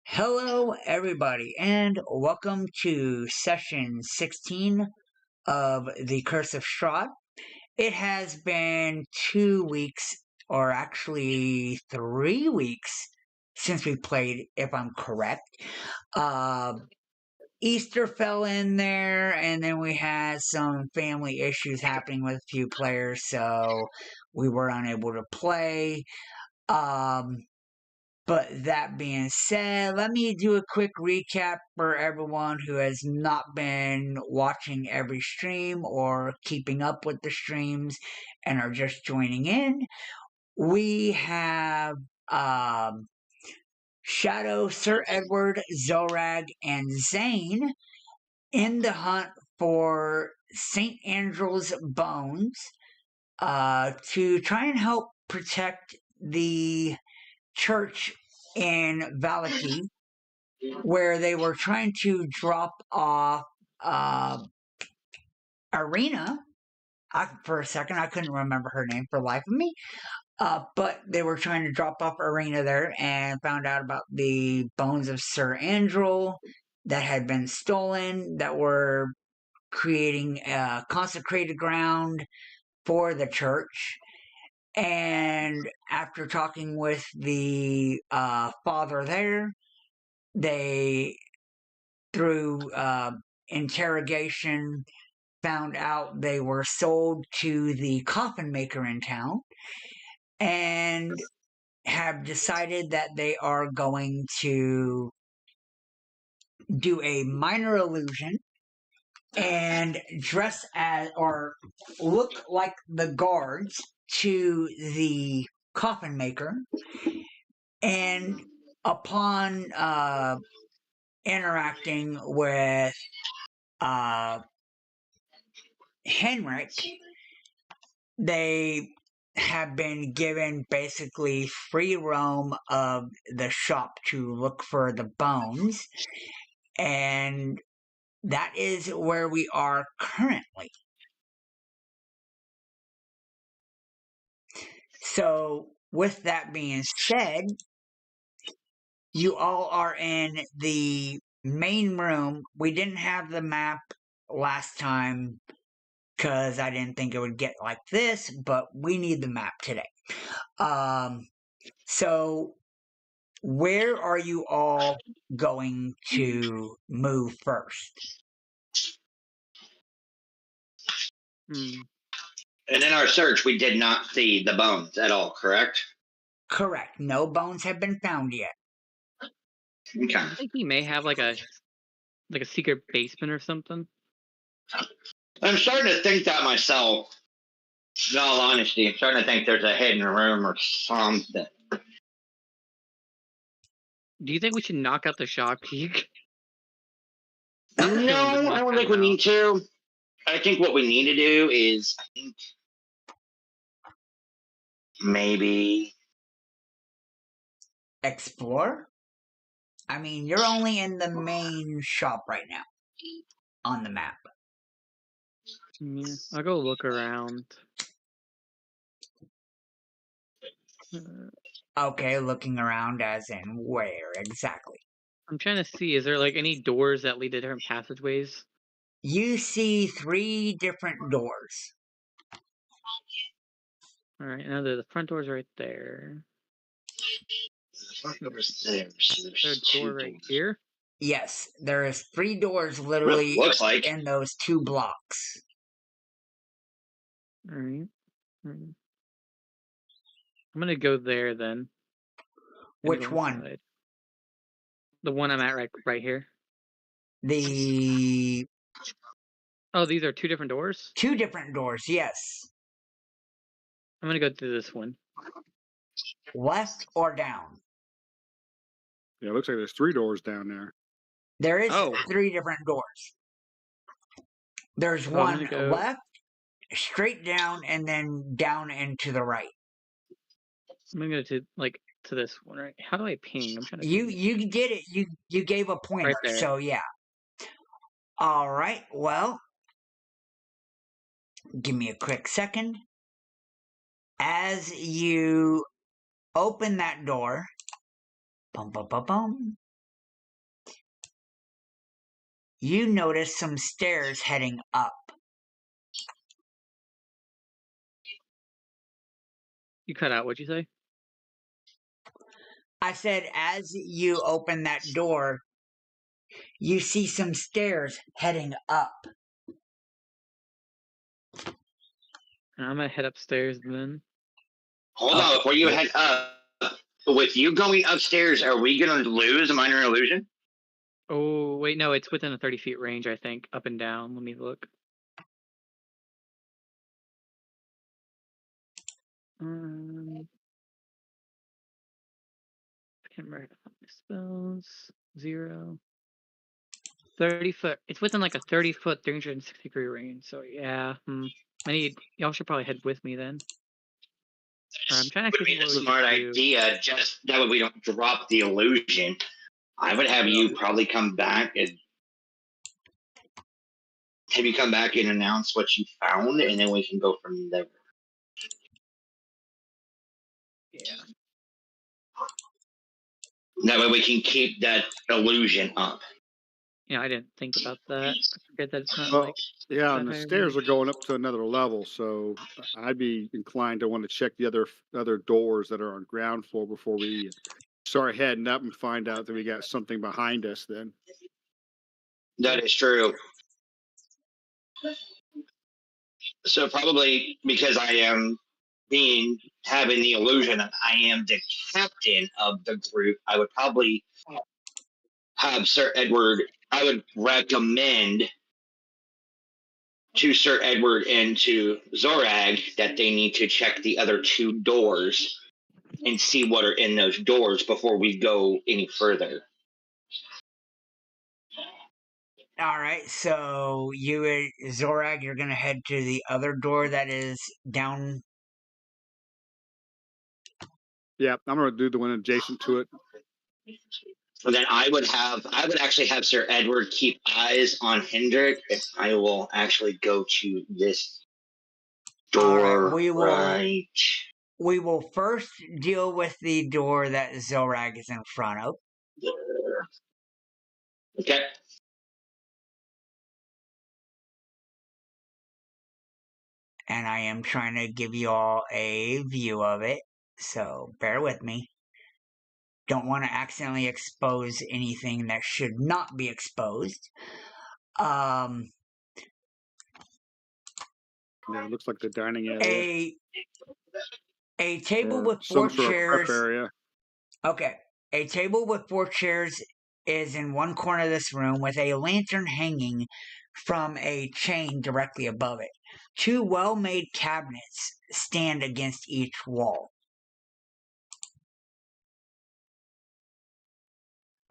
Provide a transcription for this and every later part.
Hello, everybody, and welcome to session 16 of The Curse of Strahd. It has been 2 weeks, or actually 3 weeks, since we played, if I'm correct. Uh, Easter fell in there, and then we had some family issues happening with a few players, so we were unable to play. Um, But that being said, let me do a quick recap for everyone who has not been watching every stream or keeping up with the streams and are just joining in. We have Shadow, Sir Edward, Xorag, and Zane in the hunt for St. Andral's bones to try and help protect the church in Valaki, where they were trying to drop off Arena. For a second, I couldn't remember her name for the life of me. But they were trying to drop off Arena there and found out about the bones of Sir Andral that had been stolen, that were creating consecrated ground for the church. And after talking with the father there, they, through interrogation, found out they were sold to the coffin maker in town and have decided that they are going to do a minor illusion and dress as or look like the guards to the coffin maker. And upon interacting with Henrik, they have been given basically free roam of the shop to look for the bones, and that is where we are currently. So, with that being said, you all are in the main room. We didn't have the map last time because I didn't think it would get like this, but we need the map today. So where are you all going to move first? Hmm. And in our search, we did not see the bones at all, correct? Correct. No bones have been found yet. Okay. I think he may have like a secret basement or something. I'm starting to think that myself. In all honesty, I'm starting to think there's a hidden room or something. Do you think we should knock out the shopkeep? No, I don't think we need to. I think what we need to do is, I think, maybe Explore? I mean, you're only in the main shop right now on the map. Yeah, I'll go look around. Okay, looking around as in where exactly? I'm trying to see, is there like any doors that lead to different passageways? You see 3 different doors. Alright, now the front door's right there. there's There's a door right here. Yes, there is 3 doors literally looks like. in those 2 blocks. Alright. I'm gonna go there then. Which one? Inside. The one I'm at right here. The Oh, these are 2 different doors? 2 different doors, yes. I'm gonna go through this one. Left or down? Yeah, it looks like there's 3 doors down there. There is Oh. 3 different doors. There's So I'm one gonna go left, straight down, and then down and to the right. I'm gonna go to this one, right? How do I ping? I'm trying to You ping. you did it. You gave a pointer, Right there. so yeah. All right. Well, give me a quick second. As you open that door, Bum, bum, bum, bum. You notice some stairs heading up. You cut out. What'd you say? I said, as you open that door, you see some stairs heading up. I'm gonna head upstairs then. Hold on, before you head up, with you going upstairs, are we going to lose a minor illusion? Oh wait, no, it's within a 30 feet range, I think, up and down. Let me look. I can't remember my spells. 0. 30 foot. It's within like a 30-foot, 360-degree range. So yeah, y'all should probably head with me then. Or I'm trying to Would actually be think a what we smart could do. idea, just that way we don't drop the illusion. I would have you probably come back and announce what you found, and then we can go from there. Yeah. That way we can keep that illusion up. Yeah, I didn't think about that. I forget that it's not Well, like yeah, that and the high stairs are range. going up to another level, so I'd be inclined to want to check the other doors that are on ground floor before we start heading up and find out that we got something behind us. Then That is true. So probably because I am having the illusion that I am the captain of the group, I would probably have Sir Edward. I would recommend to Sir Edward and to Xorag that they need to check the other 2 doors and see what are in those doors before we go any further. All right, so you, Xorag, you're gonna head to the other door that is down. yeah, I'm gonna do the one adjacent to it. And then I would actually have Sir Edward keep eyes on Hendrik, and I will actually go to this All right, door right. we will first deal with the door that Xorag is in front of. There. Okay. And I am trying to give you all a view of it, so bear with me. Don't want to accidentally expose anything that should not be exposed. Yeah, it looks like the dining area. A table Or with 4 some sort of prep chairs. area. Okay. A table with 4 chairs is in one corner of this room with a lantern hanging from a chain directly above it. 2 well-made cabinets stand against each wall.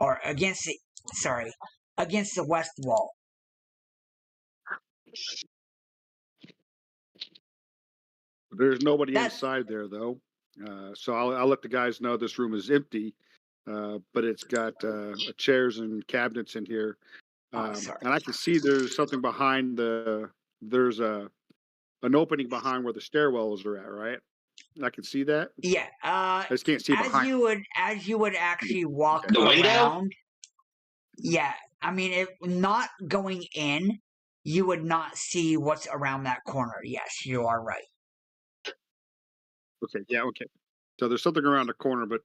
Or against the west wall. There's nobody That's inside there though, so I'll let the guys know this room is empty, but it's got chairs and cabinets in here, sorry. and I can see there's something behind there's an opening behind where the stairwells are at, right? I can see that. Yeah. I just can't see As behind. you would actually walk The window? around. Yeah. I mean, if not going in, you would not see what's around that corner. Yes, you are right. Okay, yeah, okay. So there's something around the corner, but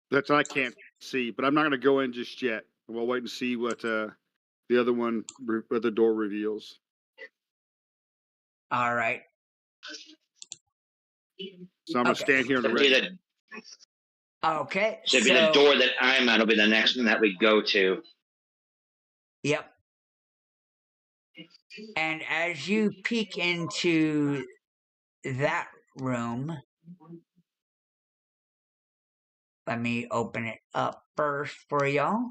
that's I can't see. But I'm not going to go in just yet. We'll wait and see what the other door reveals. All right. So I'm going to stand here and ready. Okay. So the door that I'm at will be the next one that we go to. Yep. And as you peek into that room, let me open it up first for y'all.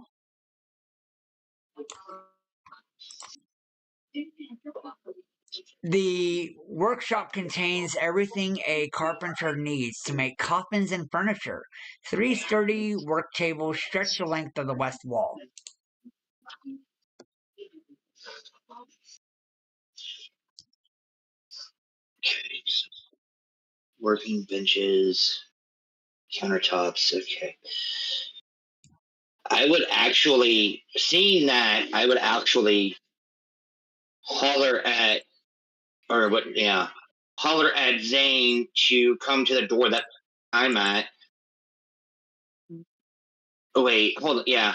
The workshop contains everything a carpenter needs to make coffins and furniture. 3 sturdy work tables stretch the length of the west wall. Okay. Working benches, countertops. Okay. I would actually, seeing that, I would actually holler at, or what? Yeah, holler at Zane to come to the door that I'm at. Oh wait, hold on. Yeah,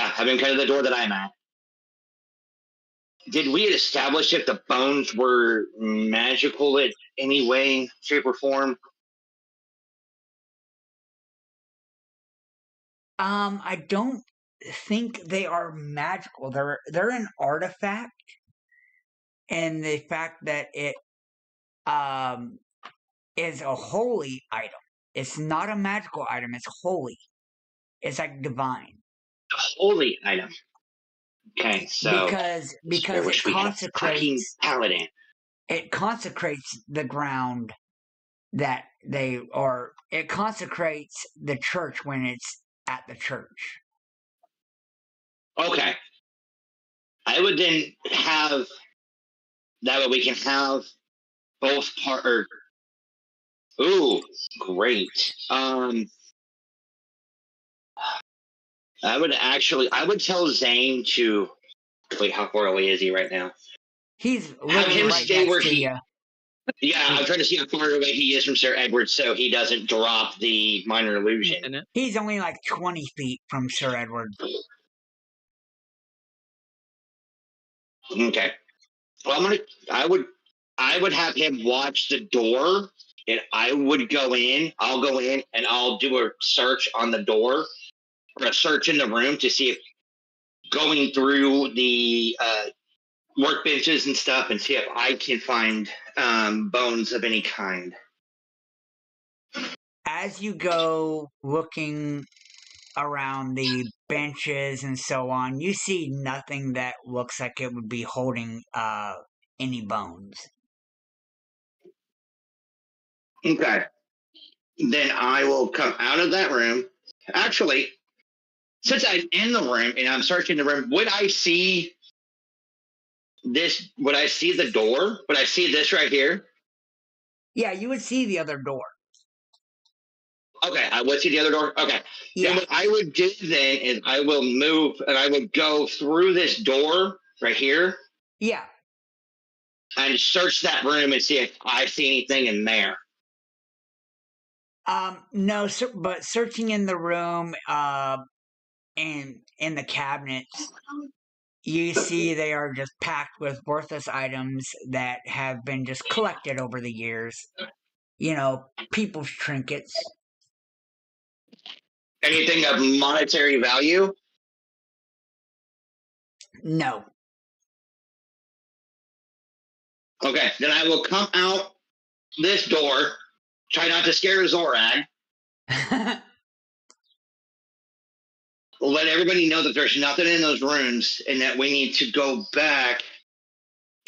have him come to the door that I'm at. Did we establish if the bones were magical in any way, shape, or form? I don't think they are magical. They're an artifact, and the fact that it um is a holy item. It's not a magical item. It's holy. It's like divine The holy item. Okay, so because I it wish we had a fucking consecrates paladin. the ground that they or it consecrates the church when it's at the church. Okay, I would then have that way we can have both part. Or, ooh, great. I would tell Zane to wait. How far away is he right now? He's Have literally him right stay next where to he. you. Yeah, I'm trying to see how far away he is from Sir Edward, so he doesn't drop the minor illusion. In it. He's only like 20 feet from Sir Edward. Okay. Well, I would have him watch the door, and I would go in. I'll go in and I'll do a search on the door or a search in the room to see if going through the workbenches and stuff and see if I can find bones of any kind. As you go looking around the benches and so on, you see nothing that looks like it would be holding any bones. Okay. Then I will come out of that room. Actually, since I'm in the room and I'm searching the room, would I see this? Would I see the door? Would I see this right here? Yeah, you would see the other door. Okay, I would see the other door. Okay. Yeah. Then what I would do then is I will move and I would go through this door right here Yeah. and search that room and see if I see anything in there. No, but searching in the room and in the cabinets, you see they are just packed with worthless items that have been just collected over the years. You know, people's trinkets. Anything of monetary value? No. Okay, then I will come out this door, try not to scare Xorag, let everybody know that there's nothing in those rooms and that we need to go back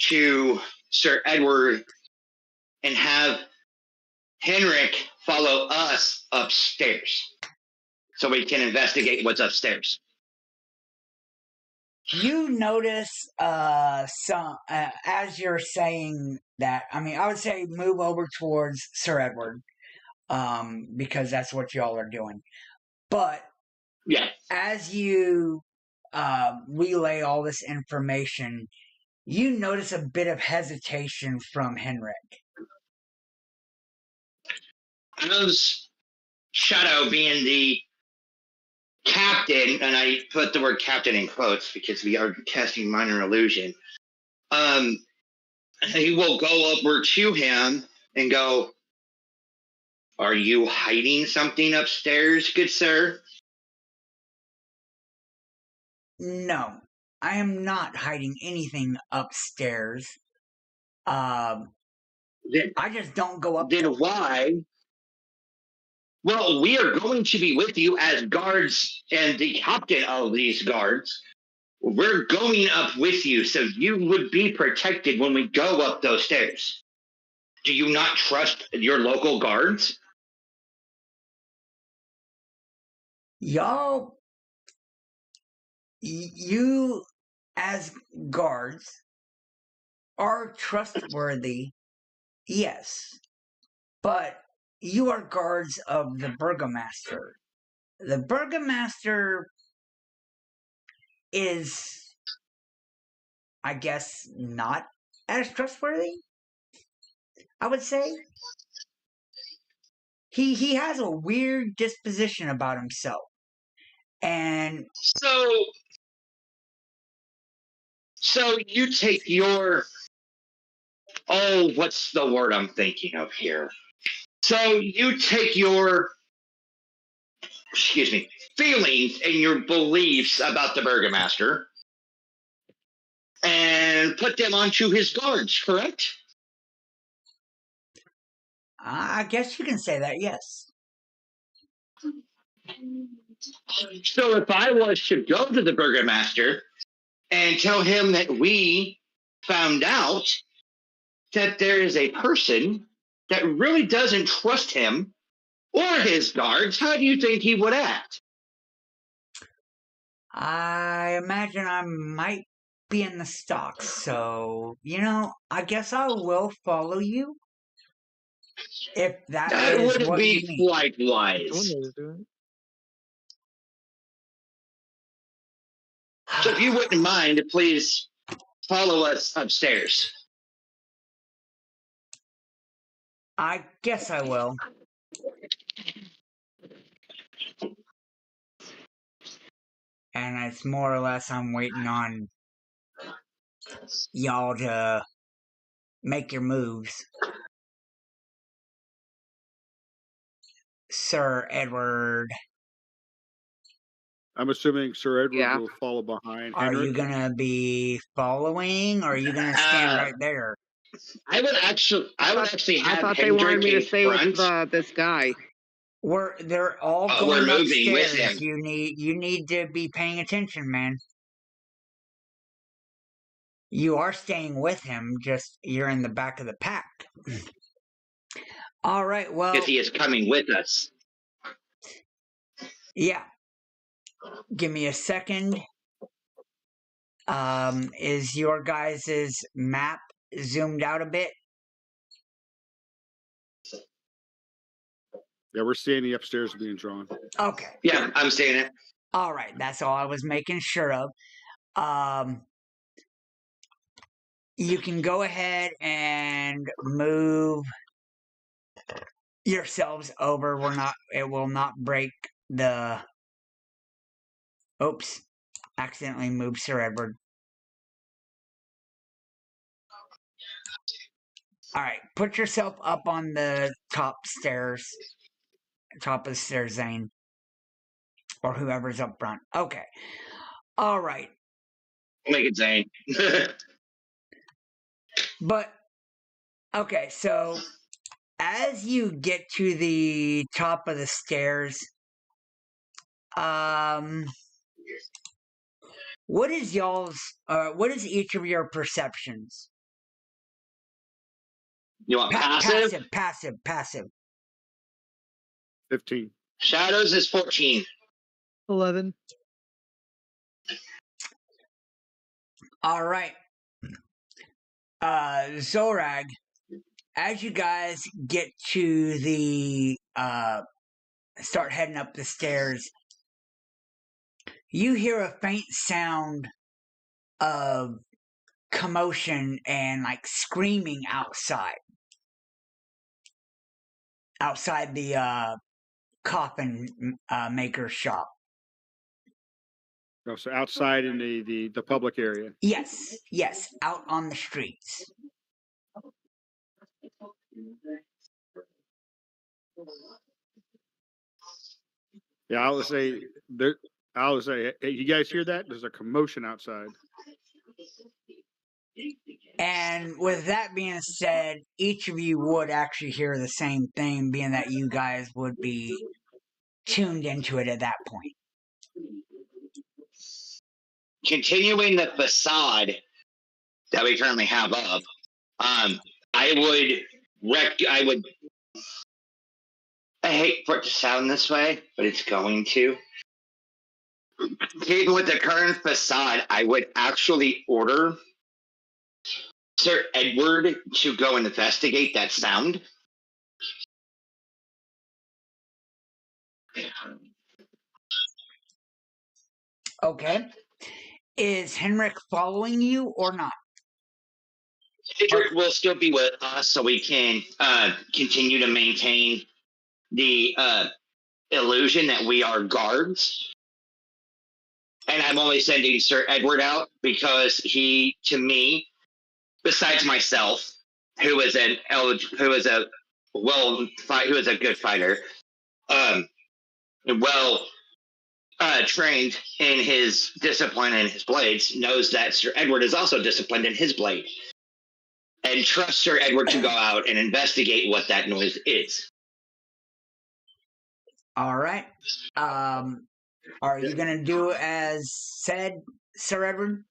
to Sir Edward and have Henrik follow us upstairs so we can investigate what's upstairs. You notice some as you're saying that. I mean, I would say move over towards Sir Edward, because that's what y'all are doing. But Yeah. as you relay all this information, you notice a bit of hesitation from Henrik. As Shadow being the captain, and I put the word captain in quotes because we are casting minor illusion, he will go upward to him and go, "Are you hiding something upstairs, good sir?" No, I am not hiding anything upstairs. I just don't go up there. Then why? Well, we are going to be with you as guards and the captain of these guards. We're going up with you, so you would be protected when we go up those stairs. Do you not trust your local guards? Y'all, you as guards are trustworthy, yes, but you are guards of the burgomaster. the burgomaster is, I guess, not as trustworthy, I would say. He has a weird disposition about himself. And So you take your what's the word I'm thinking of here? So you take your feelings and your beliefs about the burgomaster and put them onto his guards, correct? I guess you can say that, yes. So if I was to go to the burgomaster and tell him that we found out that there is a person that really doesn't trust him or his guards, how do you think he would act? I imagine I might be in the stocks, so, I guess I will follow you. If that is wouldn't what you be mean. quite One wise. way to do it. So if you wouldn't mind, please follow us upstairs. I guess I will. And it's more or less I'm waiting on y'all to make your moves. Sir Edward, I'm assuming Sir Edward Yeah. will follow behind are you Henrik. gonna be following, or are you gonna stand right there? I would actually I have thought they wanted Hendrik me to in stay front. with this guy. They're all We're going moving with upstairs. him. You need to be paying attention, man. You are staying with him, just you're in the back of the pack. All right, well, Because he is coming with us. yeah. Give me a second. Is your guys' map zoomed out a bit? Yeah, we're seeing the upstairs being drawn. Okay. Yeah, I'm saying it. All right, that's all I was making sure of. You can go ahead and move yourselves over. It will not break the. Oops, accidentally moved Sir Edward. All right, put yourself up on the top of the stairs, Zane, or whoever's up front. Okay. All right. Make it Zane. But okay, so as you get to the top of the stairs, what is each of your perceptions? You want passive? Passive. 15. Shadows is 14. 11. All right. Xorag, as you guys get to the start heading up the stairs, you hear a faint sound of commotion and like screaming outside the coffin maker shop. Oh, so outside in the public area. Yes, out on the streets. Yeah, I would say hey, you guys hear that? There's a commotion outside. And with that being said, each of you would actually hear the same thing, being that you guys would be tuned into it at that point. Continuing the facade that we currently have up, I hate for it to sound this way, but it's going to. Even with the current facade, I would actually order Sir Edward to go and investigate that sound. Okay. Is Henrik following you or not? Hendrik will still be with us, so we can continue to maintain the illusion that we are guards. And I'm only sending Sir Edward out because he, to me, besides myself, who is a good fighter, well trained in his discipline and his blades, knows that Sir Edward is also disciplined in his blade, and trusts Sir Edward to go out and investigate what that noise is. All right. Are you going to do as said, Sir Edward?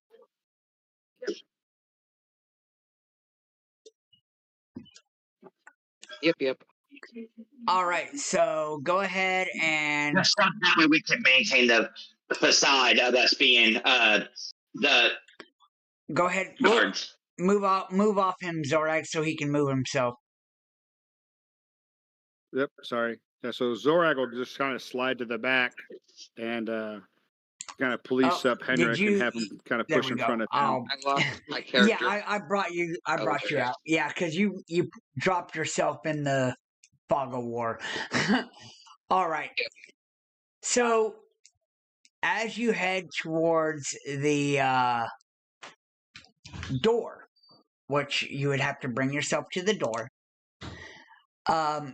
Yep. All right. So go ahead and Just so that way we can maintain the facade of us being the go ahead. guards. Move off him, Xorag, so he can move himself. Yep, sorry. Yeah, so Xorag will just kind of slide to the back and kind of police up Henrik and have him kind of push in front of him. I lost my character. Yeah, I brought you. I brought you out. Yeah, because you dropped yourself in the fog of war. All right. So as you head towards the door, which you would have to bring yourself to the door,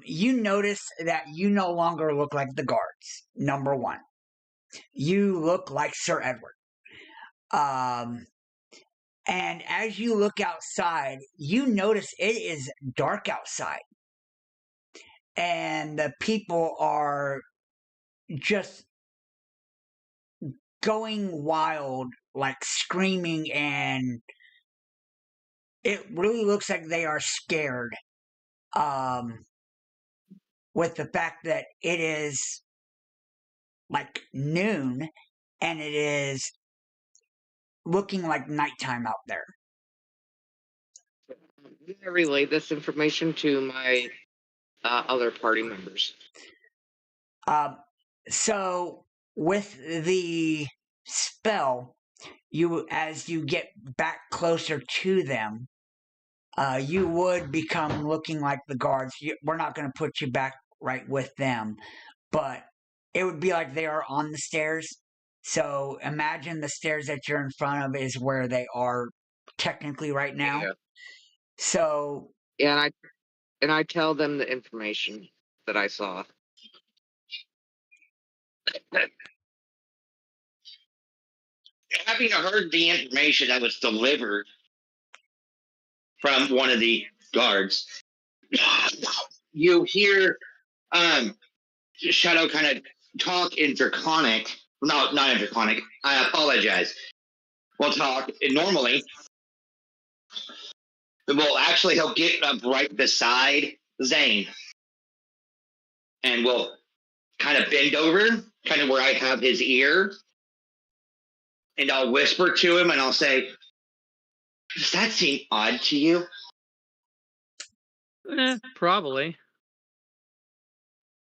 you notice that you no longer look like the guards. Number one, you look like Sir Edward. And as you look outside, you notice it is dark outside. And the people are just going wild, like screaming, and it really looks like they are scared. With the fact that it is like noon and it is looking like nighttime out there. I'm gonna relay this information to my other party members. So with the spell, as you get back closer to them, you would become looking like the guards. We're not going to put you back right with them, but it would be like they are on the stairs. So imagine the stairs that you're in front of is where they are technically right now. Yeah. So Yeah, and I tell them the information that I saw. Having heard the information that was delivered from one of the guards, you hear Shadow kind of talk in Draconic. No, not in Draconic. I apologize. We'll talk normally. Well, actually, he'll get up right beside Zane. And we'll kind of bend over, kind of where I have his ear. And I'll whisper to him and I'll say, does that seem odd to you? Probably.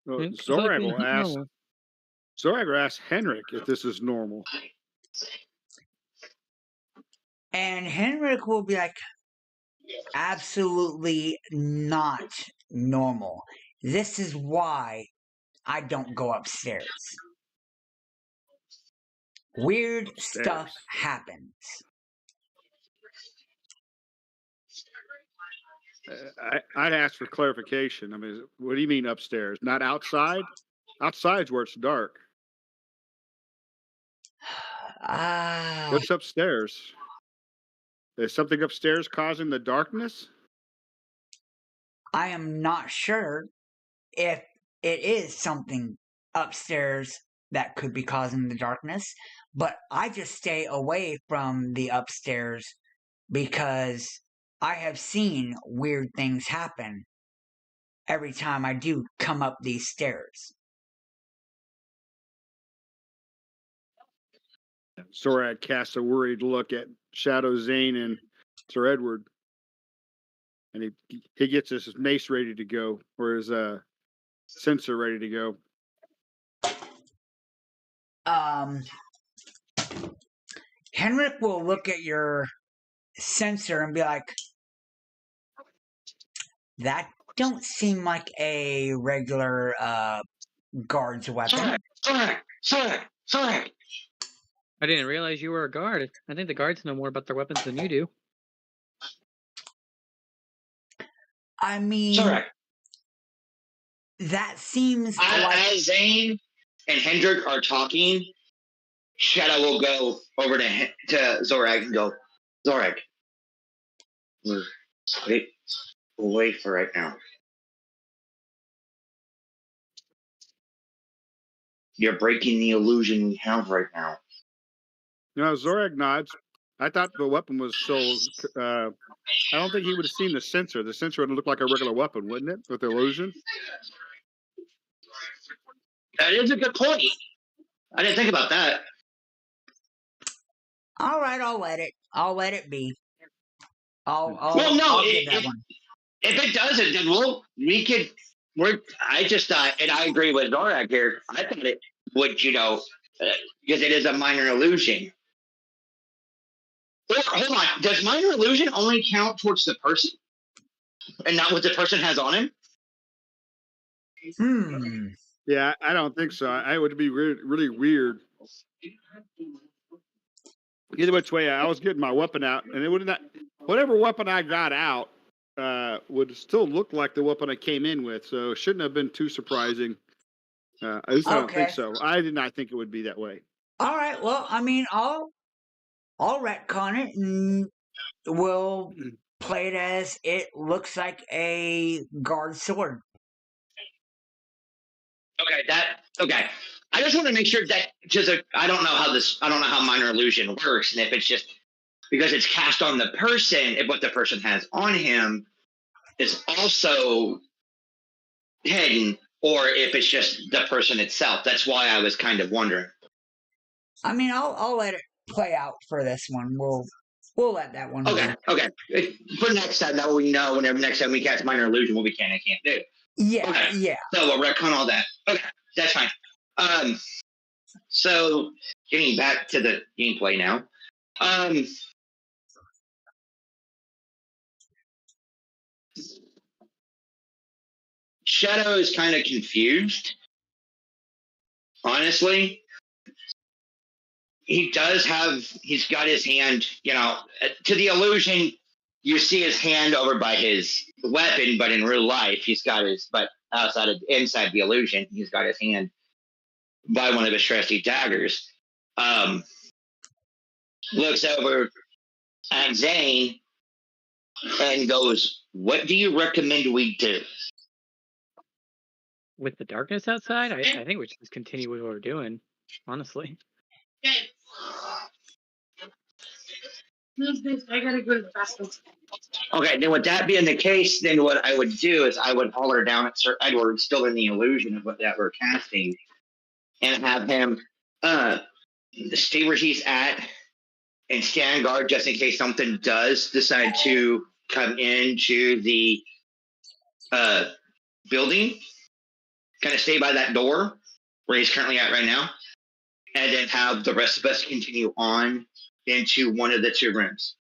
Well, It's Xorag like will ask. normal. Xorag will ask Henrik if this is normal. and Henrik will be like, absolutely not normal. This is why I don't go upstairs. Weird stuff Upstairs. happens. I'd ask for clarification. I mean, what do you mean upstairs? Not outside? Outside's where it's dark. What's upstairs? Is something upstairs causing the darkness? I am not sure if it is something upstairs that could be causing the darkness, but I just stay away from the upstairs because I have seen weird things happen every time I do come up these stairs. Xorag casts a worried look at Shadow, Zane, and Sir Edward. And he gets his mace ready to go, or his censer ready to go. Henrik will look at your sensor and be like, that don't seem like a regular guard's weapon. Xorag! I didn't realize you were a guard. I think the guards know more about their weapons than you do. I mean, Xorag! that seems like... As Zane and Hendrik are talking, Shadow will go over to Xorag and go, Xorag, we'll wait for right now. You're breaking the illusion we have right now. Xorag nods. I thought the weapon was so. I don't think he would have seen the sensor. The sensor would look like a regular weapon, wouldn't it? With the illusion. That is a good point. I didn't think about that. All right, I'll let it be. I'll give that one. If it doesn't, then I just thought, and I agree with Xorag here, I thought it would, because it is a minor illusion. Or, hold on, does minor illusion only count towards the person? And not what the person has on him? Yeah, I don't think so. I would be really weird. Either which way, I was getting my weapon out, and it would not. Whatever weapon I got out would still look like the weapon I came in with, so it shouldn't have been too surprising. At least I don't think so. I did not think it would be that way. All right. Well, I mean, I'll retcon it, and we'll play it as it looks like a guard sword. Okay. I just want to make sure that I don't know how minor illusion works, and if it's just because it's cast on the person, if what the person has on him is also hidden, or if it's just the person itself. That's why I was kind of wondering. I mean, I'll let it play out for this one. We'll let that one. Okay. For next time, that way we know whenever next time we cast minor illusion what we can and can't do. Yeah. So we'll retcon all that. Okay, that's fine. So getting back to the gameplay now. Shadow is kind of confused. Honestly, he's got his hand, to the illusion. You see his hand over by his weapon, but in real life, but inside the illusion, he's got his hand by one of his trusty daggers. Looks over at Zane and goes, "What do you recommend we do?" With the darkness outside, I think we should just continue with what we're doing, honestly. I gotta go to the bathroom. Okay, then with that being the case, then what I would do is I would holler down at Sir Edward, still in the illusion of what that we're casting, and have him stay where he's at and stand guard just in case something does decide to come into the building. Kind of stay by that door where he's currently at right now, and then have the rest of us continue on into one of the two rooms.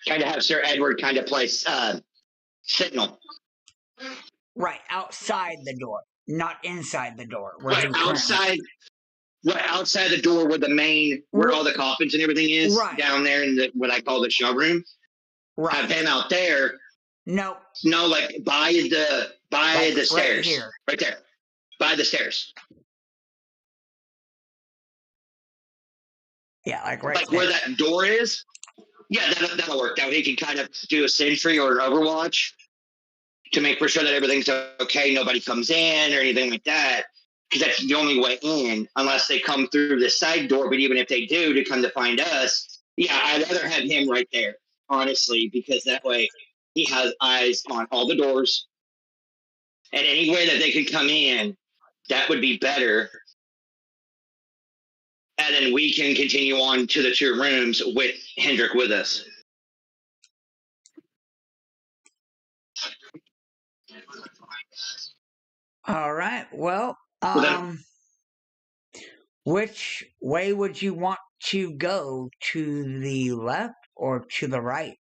Kind of have Sir Edward kind of place signal. Right outside the door, not inside the door. Right outside the door where all the coffins and everything is, down there in what I call the show room. Right. Have him out there. No, like by the stairs. Here. Right there. By the stairs. Yeah, like right like there. where that door is. Yeah, that'll work. That way he can kind of do a sentry or an overwatch to make for sure that everything's okay, nobody comes in or anything like that. Because that's the only way in, unless they come through the side door. But even if they do, to come to find us, I'd rather have him right there, honestly, because that way he has eyes on all the doors. And any way that they could come in, that would be better. And then we can continue on to the two rooms with Hendrik with us. All right. Well, Which way would you want to go? To the left or to the right?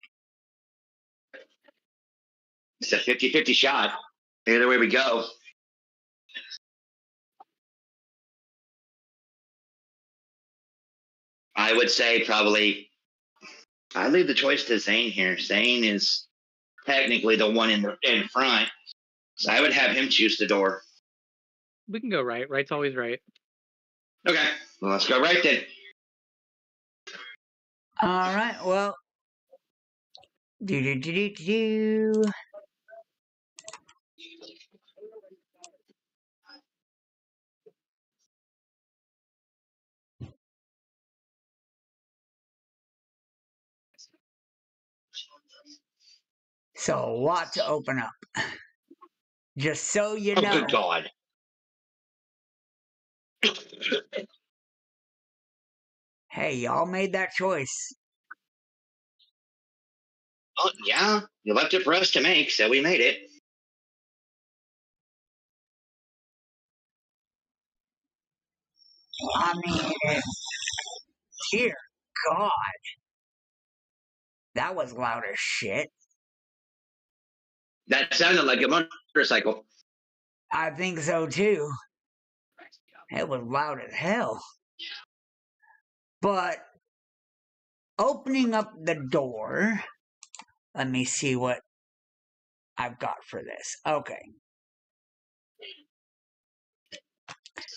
It's a 50-50 shot. Either way we go. I would say probably I leave the choice to Zane here. Zane is technically the one in front, so I would have him choose the door. We can go right. Right's always right. Okay, well, let's go right then. All right. Well, do. So a lot to open up. Just so you know. Oh, good God. Hey, y'all made that choice. Oh, yeah, you left it for us to make, so we made it. I mean, dear God. That was loud as shit. That sounded like a motorcycle. I think so too. It was loud as hell. But opening up the door, let me see what I've got for this. Okay.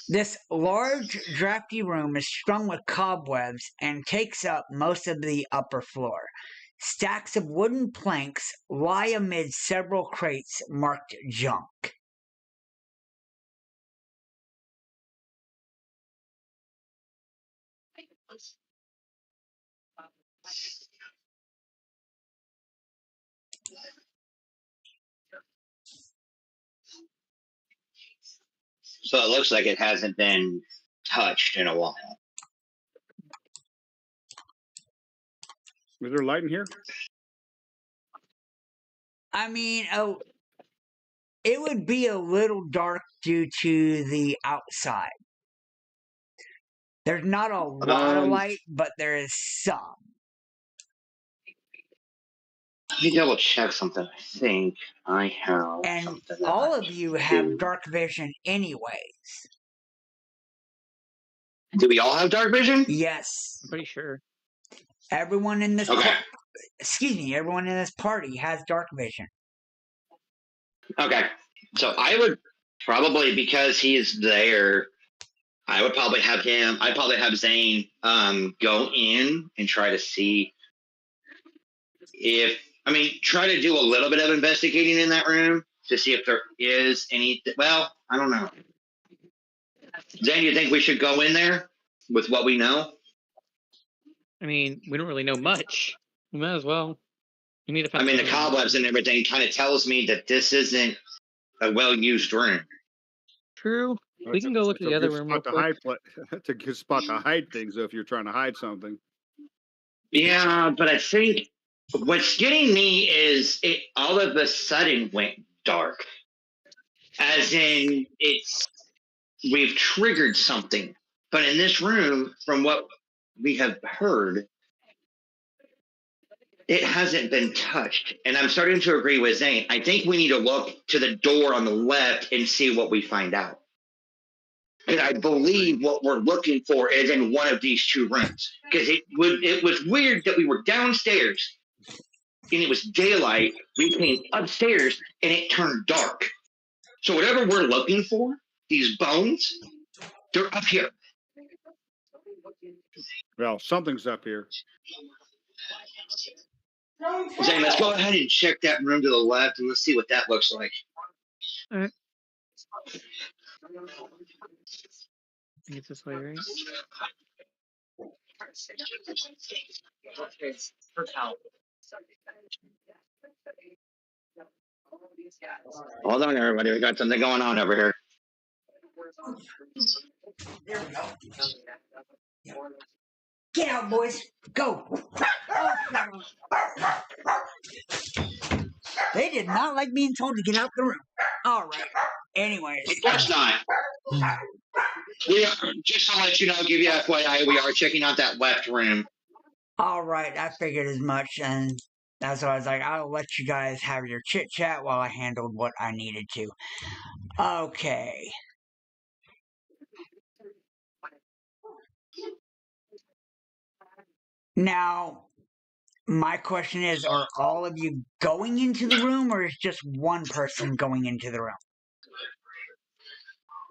This large, drafty room is strung with cobwebs and takes up most of the upper floor. Stacks of wooden planks lie amid several crates marked junk. So it looks like it hasn't been touched in a while. Was there light in here? I mean, it would be a little dark due to the outside. There's not a lot of light, but there is some. Let me double check something. I think I have And something. all of you have dark vision anyways. Do we all have dark vision? Yes. I'm pretty sure. Everyone in this Okay. everyone in this party has dark vision. Okay. So I would probably, because he's there, I would probably have him. I'd probably have Zane go in and try to see try to do a little bit of investigating in that room to see if there is any. Well, I don't know. Zane, you think we should go in there with what we know? I mean, we don't really know much. We might as well. We need to find. I mean, the cobwebs and everything kind of tells me that this isn't a well-used room. True. We can go look at the other room real quick. That's a good spot to hide things, though, if you're trying to hide something. Yeah, but I think what's getting me is it all of a sudden went dark. As in, we've triggered something. But in this room, from what we have heard, it hasn't been touched. And I'm starting to agree with Zane. I think we need to look to the door on the left and see what we find out. And I believe what we're looking for is in one of these two rooms. Because it was weird that we were downstairs and it was daylight. We came upstairs and it turned dark. So whatever we're looking for, these bones, they're up here. Well, something's up here. Zane, let's go ahead and check that room to the left and let's see what that looks like. All right. I think it's this way, right? Hold on, everybody. We got something going on over here. There we go. Get out, boys. Go. They did not like being told to get out the room. All right. Anyways. Of course not. Yeah, just to let you know, give you FYI, we are checking out that left room. All right, I figured as much, and that's why I was like, I'll let you guys have your chit chat while I handled what I needed to. Okay. Now, my question is, are all of you going into the room, or is just one person going into the room?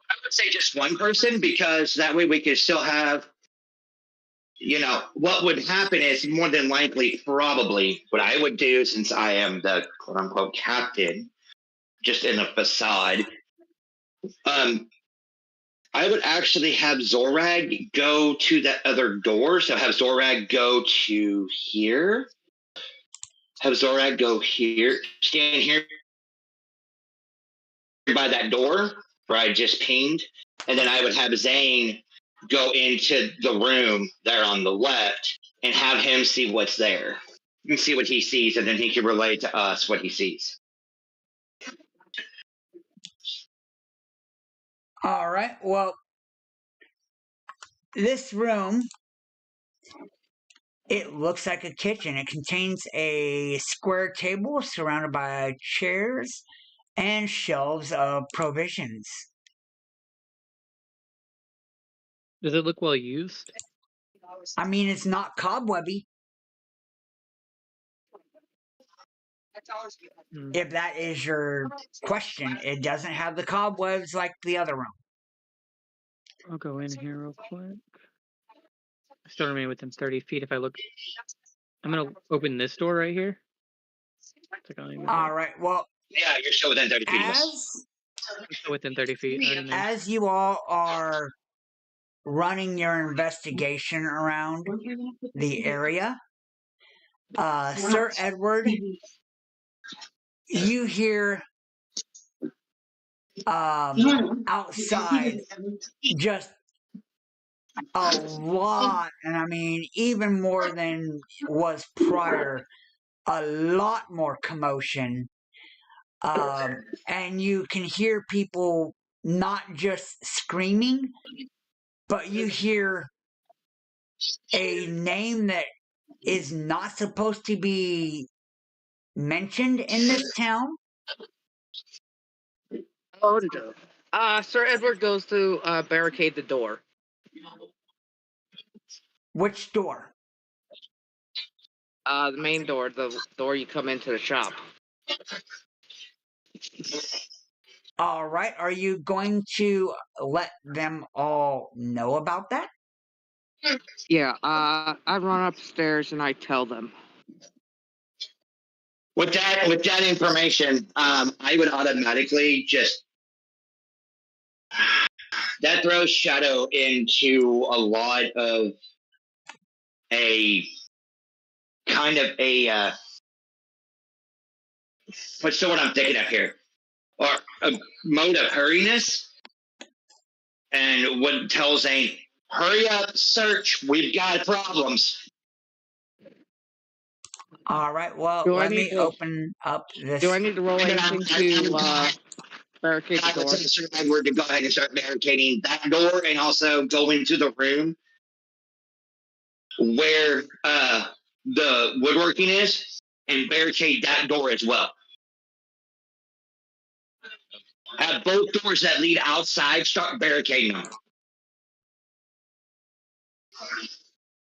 I would say just one person, because that way we could still have, what would happen is more than likely, probably, what I would do, since I am the quote unquote captain, just in a facade, I would actually have Xorag go to that other door. So have Xorag go to here. Have Xorag go here. Stand here by that door where I just pinged. And then I would have Zane go into the room there on the left and have him see what's there. And see what he sees, and then he can relay to us what he sees. All right, well, this room, it looks like a kitchen. It contains a square table surrounded by chairs and shelves of provisions. Does it look well used? I mean, it's not cobwebby, Hmm. if that is your question. It doesn't have the cobwebs like the other room. I'll go in here real quick. I still remain within 30 feet. If I look, I'm gonna open this door right here. All right, well, Yeah, you're still within 30 feet of us. I'm still within 30 feet. I already know. As you all are running your investigation around the area, Sir Edward, you hear outside just a lot, and I mean even more than was prior, a lot more commotion. And you can hear people not just screaming, but you hear a name that is not supposed to be mentioned in this town. Sir Edward goes to barricade the door. Which door? The main door, the door you come into the shop. All right, are you going to let them all know about that? Yeah, I run upstairs and I tell them. With that information, I would automatically just that throws Shadow into a lot of a kind of a what's the word I'm thinking of here? Or a mode of hurriness, and would tell Zane, hurry up, search, we've got problems. All right, well, let me open up this. Do I need to roll anything to barricade the I would door? tell Sir Edward to go ahead and start barricading that door, and also go into the room where the woodworking is, and barricade that door as well. Have both doors that lead outside, start barricading them.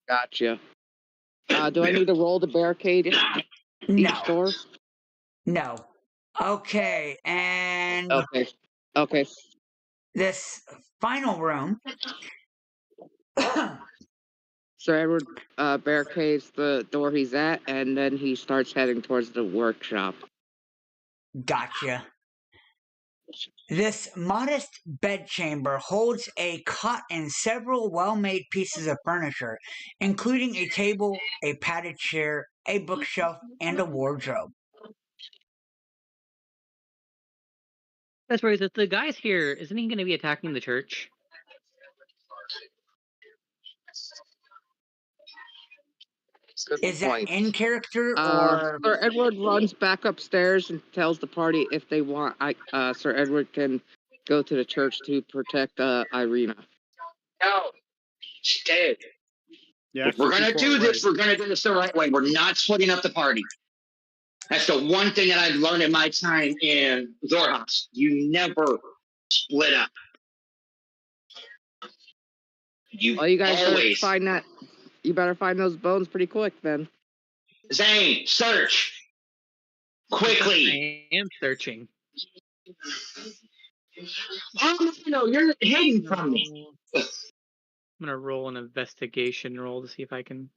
Gotcha. Do I need to roll to barricade each door? No. Okay, and Okay. this final room. Sir Edward barricades the door he's at, and then he starts heading towards the workshop. Gotcha. This modest bedchamber holds a cot and several well-made pieces of furniture, including a table, a padded chair, a bookshelf, and a wardrobe. That's right. If the guy's here, isn't he going to be attacking the church? Is that in character or? Sir Edward runs back upstairs and tells the party if they want. Sir Edward can go to the church to protect Irina. No, stay. Yeah, If we're that's gonna too far do away. this, we're gonna do this the right way. We're not splitting up the party. That's the one thing that I've learned in my time in Zorhas. You never split up. You Well, you guys better always. find that. You better find those bones pretty quick then. Zane, search quickly. I am searching. Oh no, you're hidden from me. I'm gonna roll an investigation roll to see if I can.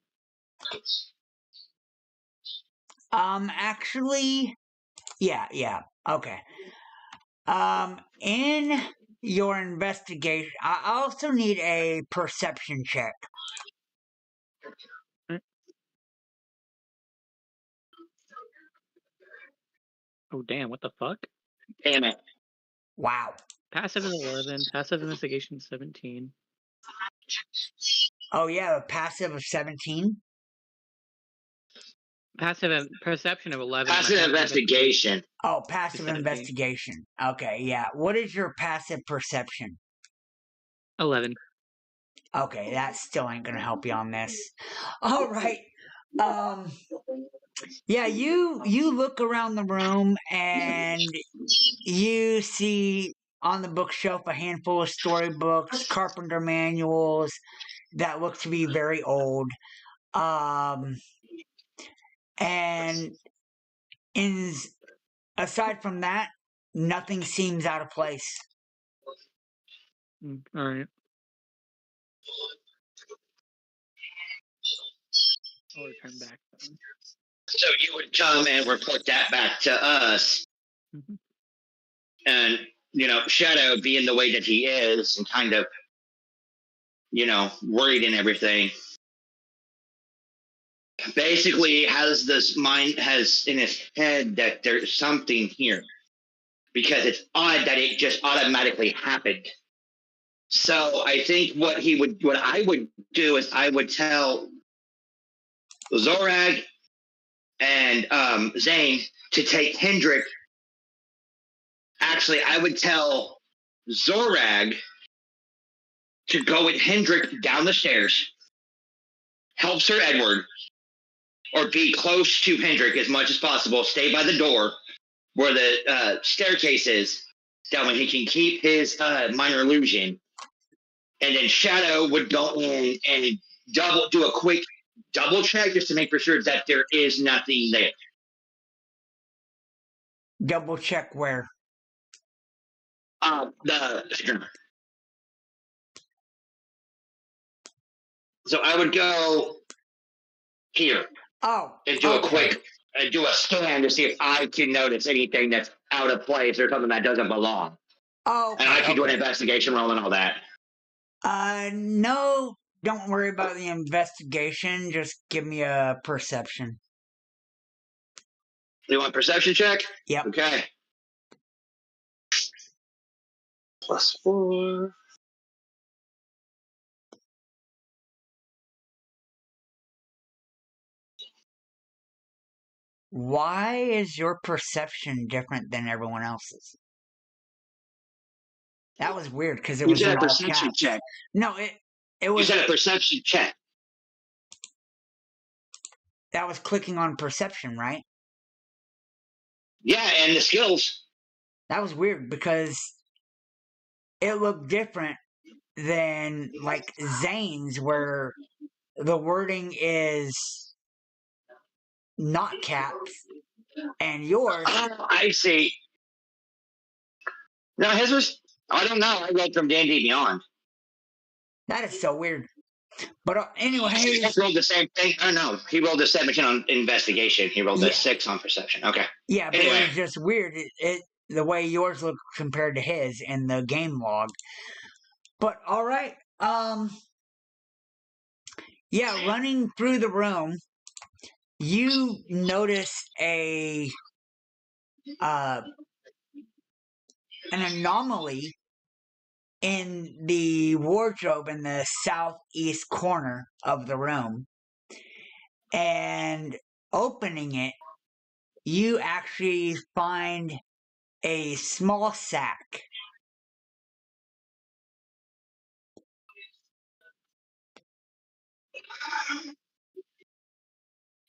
Actually, yeah, okay. In your investigation, I also need a perception check. Oh damn! What the fuck? Damn it. Wow. Passive is 11. Passive investigation 17. Oh yeah, a passive of 17. Passive perception of 11. Passive investigation. Oh, passive 17. investigation. Okay, yeah. What is your passive perception? 11. Okay, that still ain't gonna help you on this. All right. Yeah, you look around the room and you see on the bookshelf a handful of storybooks, carpenter manuals that look to be very old. And in aside from that, nothing seems out of place. All right. I'll return back then. So you would come and report that back to us. Mm-hmm. And, Shadow being the way that he is and kind of, worried and everything, basically has in his head that there's something here because it's odd that it just automatically happened. So I think what I would do is I would tell Xorag and Zane to take Hendrik. Actually, I would tell Xorag to go with Hendrik down the stairs, help Sir Edward, or be close to Hendrik as much as possible. Stay by the door where the staircase is. That way he can keep his minor illusion. And then Shadow would go in and do a quick double check just to make for sure that there is nothing there. Double check where? The bedroom. So I would go here. Oh, and do okay. do a scan to see if I can notice anything that's out of place or something that doesn't belong. Oh, okay, and I can do an okay. investigation roll and all that. No, don't worry about the investigation. Just give me a perception. You want a perception check? Yep. Okay. +4. Why is your perception different than everyone else's? That was weird because it You was said in a all perception caps. check. No, it You was. said a perception check. That was clicking on perception, right? Yeah, and the skills. That was weird because it looked different than like Zane's, where the wording is not caps, and yours. Oh, I see. No, his was. I don't know. I read from D&D Beyond. That is so weird. But He anyways, rolled the same thing. Oh no, he rolled a 17 on investigation. He rolled Yeah. a 6 on perception. Okay. yeah, but Anyway. it was just weird. It the way yours looked compared to his in the game log. But all right, yeah, running through the room, you notice an anomaly in the wardrobe in the southeast corner of the room, and opening it, you actually find a small sack.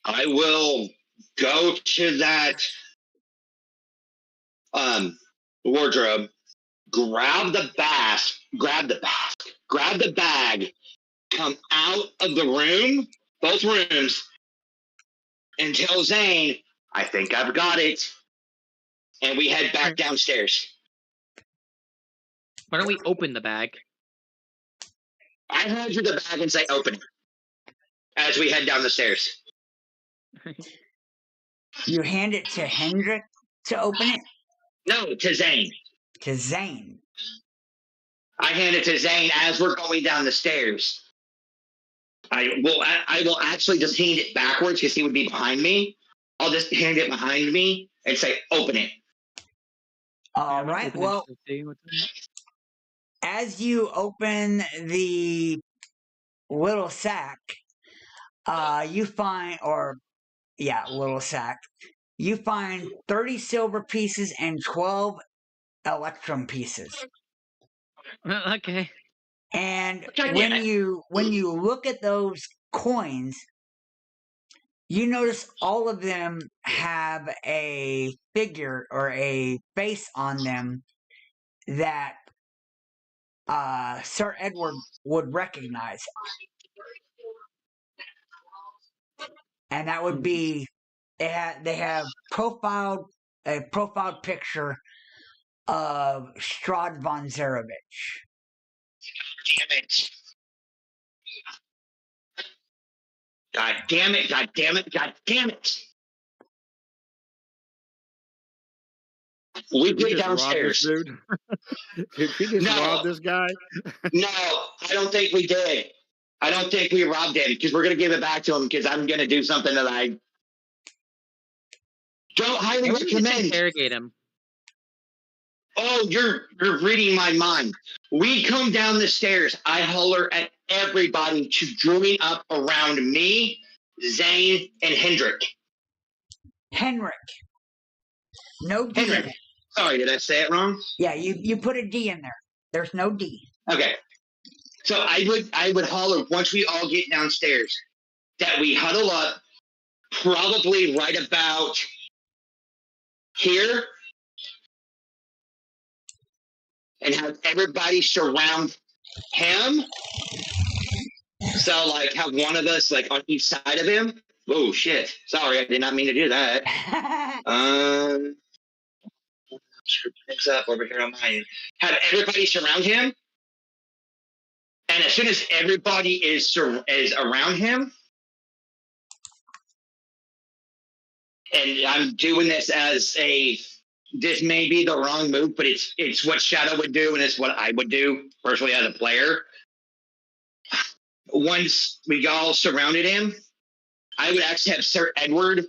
I will go to that wardrobe, grab the bag, come out of the room, both rooms, and tell Zane, I think I've got it. And we head back downstairs. Why don't we open the bag? I hand you the bag and say, open it. As we head down the stairs. You hand it to Hendrik to open it? No, to Zane. To Zane. I hand it to Zane as we're going down the stairs. I will actually just hand it backwards because he would be behind me. I'll just hand it behind me and say, open it. All right. Well, as you open the little sack, you find, little sack, you find 30 silver pieces and 12 electrum pieces. Okay. And when you look at those coins, you notice all of them have a figure or a face on them that Sir Edward would recognize. And that would be, they have a profiled picture of Strahd von Zarevich. Damn it. God damn it, God damn it, God damn it. We get downstairs. Dude. Did we just rob this guy? No, I don't think we did. I don't think we robbed him because we're going to give it back to him because I'm going to do something that I don't highly recommend. Interrogate him. Oh, you're reading my mind. We come down the stairs. I holler at everybody to join up around me, Zane, and Hendrik. Henrik. No D. Hendrik. Sorry, did I say it wrong? Yeah, you put a D in there. There's no D. Okay. So I would holler once we all get downstairs that we huddle up, probably right about here, and have everybody surround him. So, like, have one of us, like, on each side of him. Oh, shit. Sorry, I did not mean to do that. Picks up over here on my end. Have everybody surround him. And as soon as everybody is around him, and I'm doing this this may be the wrong move, but it's what Shadow would do, and it's what I would do personally as a player. Once we all surrounded him, I would actually have Sir Edward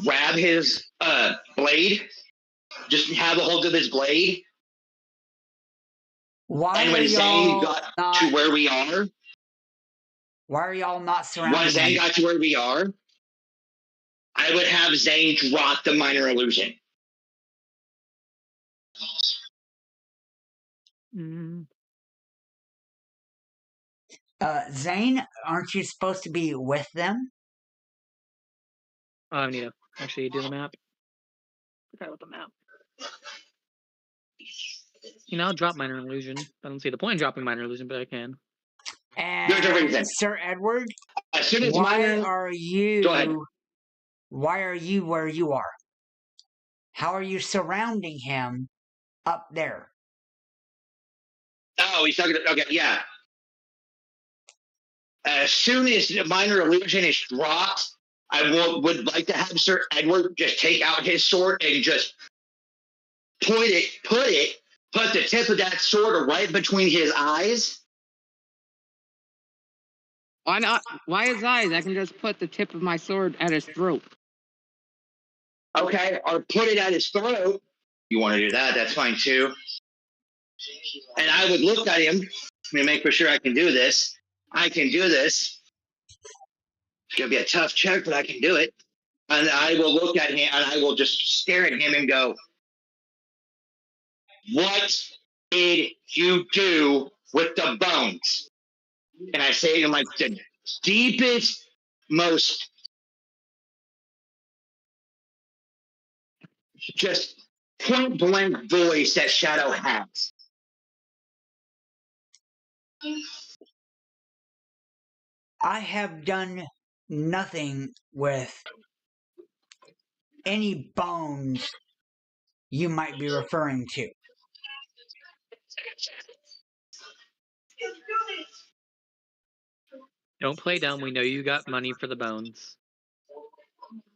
grab his blade, just have a hold of his blade. And when Zane got to where we are, why are y'all not surrounded? When Zane got to where we are, I would have Zane drop the minor illusion. Zane, aren't you supposed to be with them? I need to actually do the map. Forgot about the map. I'll drop minor illusion. I don't see the point in dropping minor illusion, but I can. And Sir Edward, as soon as why are you? Go ahead. Why are you where you are? How are you surrounding him up there? Oh, he's talking. Okay, yeah. As soon as the minor illusion is dropped, I would like to have Sir Edward just take out his sword and just put the tip of that sword right between his eyes. Why not? Why his eyes? I can just put the tip of my sword at his throat. Okay, or put it at his throat. You want to do that? That's fine too. And I would look at him and make for sure I can do this. I can do this. It's going to be a tough check, but I can do it. And I will look at him and I will just stare at him and go, what did you do with the bones? And I say to him like, deepest, most just point blank voice that Shadow has. I have done nothing with any bones you might be referring to. Don't play dumb. We know you got money for the bones.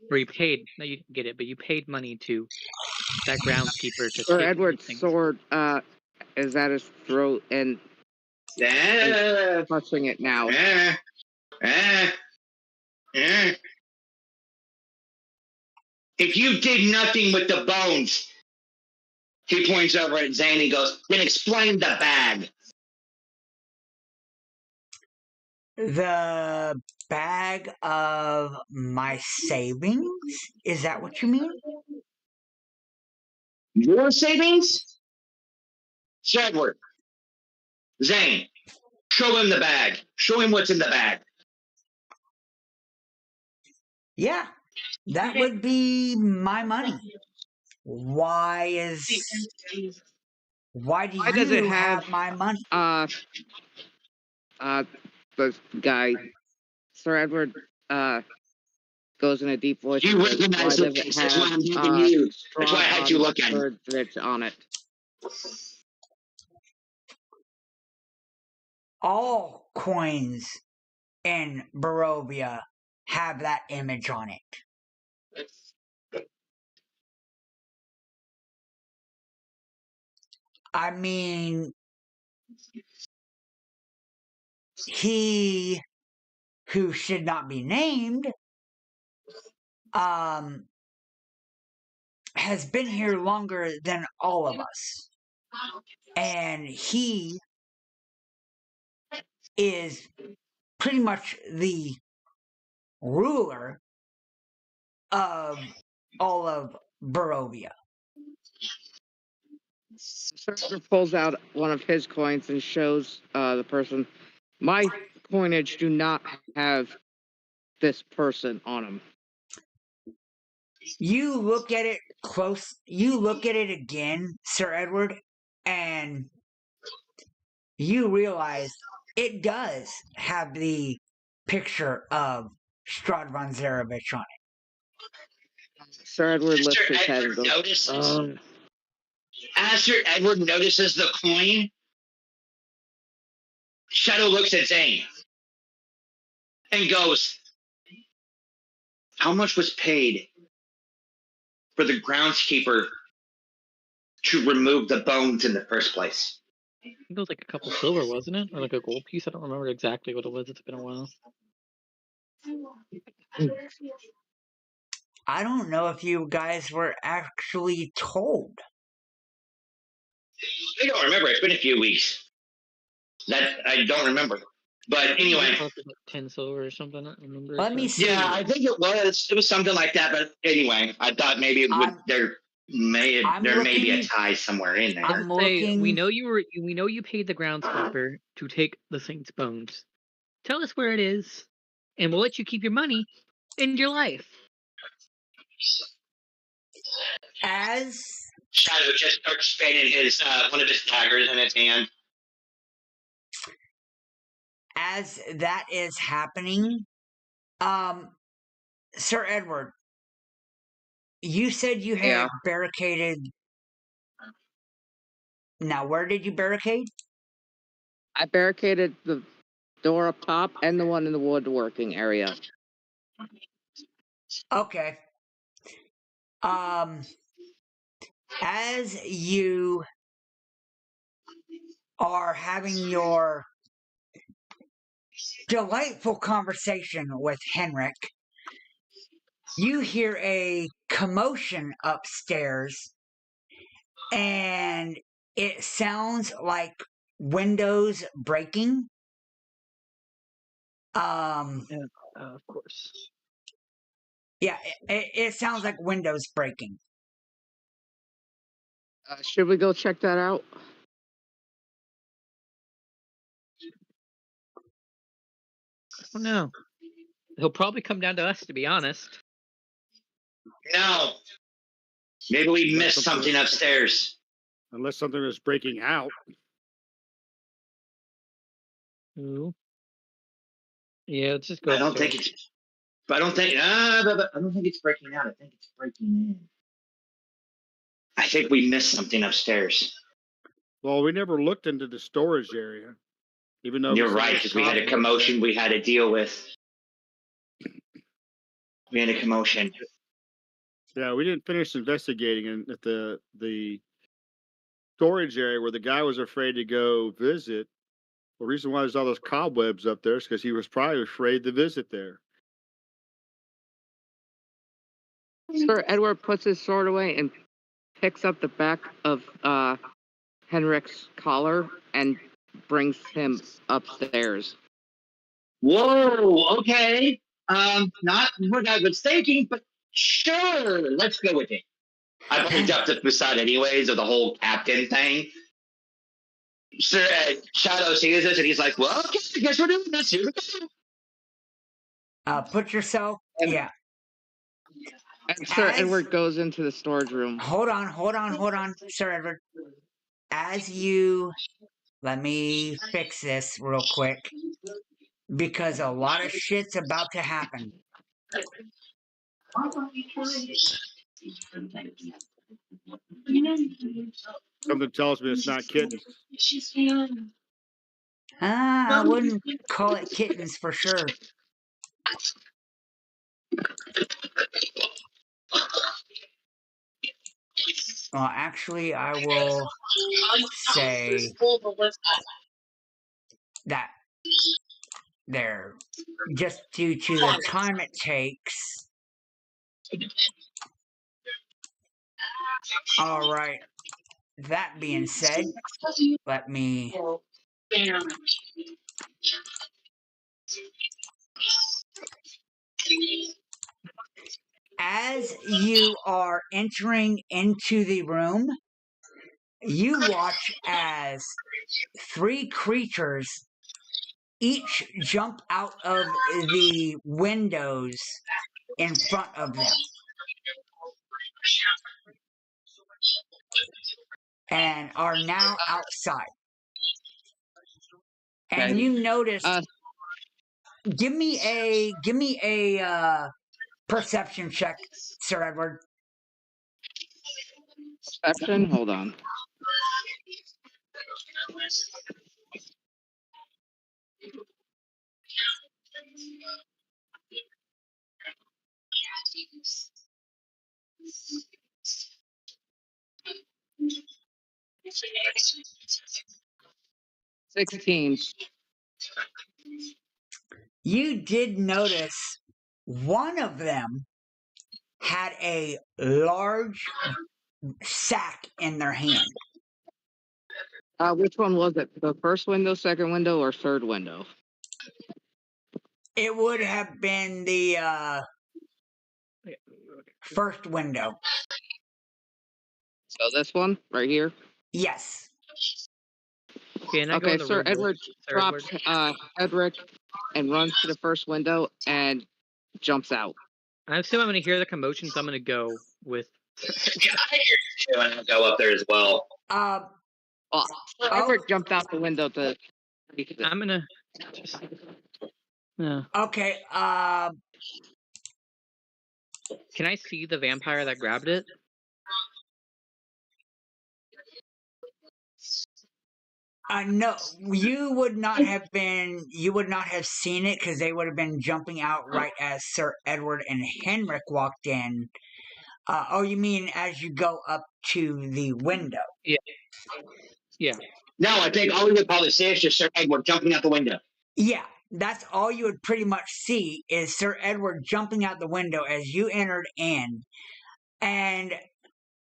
Or you paid. No, you didn't get it, but you paid money to that groundskeeper to Sir take Edward's things. sword is at his throat and clutching it now. If you did nothing with the bones, he points over at Zane and goes, then explain the bag. The bag of my savings? Is that what you mean? Your savings? Edward. Zane, show him the bag. Show him what's in the bag. Yeah, that would be my money. Why do Why does it you have my money? The guy, Sir Edward, goes in a deep voice. You and goes, recognize why the does it face. That's have why I'm giving you. That's why I had you look at it. Strahd on it? All coins in Barovia have that image on it. I mean, he who should not be named has been here longer than all of us. And he is pretty much the ruler of all of Barovia. Sir Edward pulls out one of his coins and shows the person, my coinage do not have this person on them. You look at it close, you look at it again, Sir Edward, and you realize it does have the picture of Strahd von Zarevich on it. Sir Edward lifts Sir his head and Edward goes, notices. As Sir Edward notices the coin, Shadow looks at Zane and goes, how much was paid for the groundskeeper to remove the bones in the first place? I think it was like a couple silver, wasn't it? Or like a gold piece? I don't remember exactly what it was. It's been a while. I don't know if you guys were actually told. I don't remember. It's been a few weeks. That I don't remember. But anyway. 10 silver or something. I don't remember. Let me see. Yeah, I think it was. It was something like that. But anyway, I thought maybe it would, there may be a tie somewhere in there. I'm looking. We know you paid the groundskeeper to take the saint's bones. Tell us where it is, and we'll let you keep your money and your life. As Shadow just starts spinning his one of his daggers in his hand. As that is happening, Sir Edward, you said you had barricaded. Now, where did you barricade? I barricaded the door up top and the one in the woodworking area. Okay. As you are having your delightful conversation with Henrik, you hear a commotion upstairs, and it sounds like windows breaking. Of course. Yeah, it sounds like windows breaking. Should we go check that out? Oh no. He'll probably come down to us, to be honest. No. Maybe we Unless missed something upstairs. Unless something was breaking out. Ooh. Yeah, let's just go I don't upstairs. think it's. I don't think. I don't think it's breaking out. I think it's breaking in. I think we missed something upstairs. Well, we never looked into the storage area, even though You're right, because we had a commotion we had to deal with. We had a commotion. Yeah, we didn't finish investigating at the storage area where the guy was afraid to go visit. The reason why there's all those cobwebs up there is because he was probably afraid to visit there. Sir Edward puts his sword away and picks up the back of Henrik's collar and brings him upstairs. Whoa, okay. Not what I was thinking, but sure, let's go with it. I picked up the facade anyways of the whole captain thing. Sir Shadow sees this and he's like, well, okay, I guess we're doing this. Here we go. Put yourself. Yeah. And Sir Edward goes into the storage room. Hold on, Sir Edward. Let me fix this real quick, because a lot of shit's about to happen. Something tells me it's not kittens. I wouldn't call it kittens for sure. Well, actually, I will say that there, just due to the time it takes. All right. That being said, let me. As you are entering into the room, you watch as 3 creatures each jump out of the windows in front of them and are now outside. And you notice. Give me a perception check, Sir Edward. Perception? Hold on. $16. You did notice one of them had a large sack in their hand. Which one was it? The first window, second window, or third window? It would have been the first window. So this one right here? Yes. Okay, Sir Edward drops Edric and runs to the first window and jumps out. I assume I'm going to hear the commotion, so I'm going to go with. Yeah, I hear you too, and I'll go up there as well. Sir Edward jumped out the window to. I'm going to. Okay. Can I see the vampire that grabbed it? No, you would not have been. You would not have seen it because they would have been jumping out right as Sir Edward and Henrik walked in. Oh, you mean as you go up to the window? Yeah. Yeah. No, I think all we would probably see is just Sir Edward jumping out the window. Yeah, that's all you would pretty much see is Sir Edward jumping out the window as you entered in. And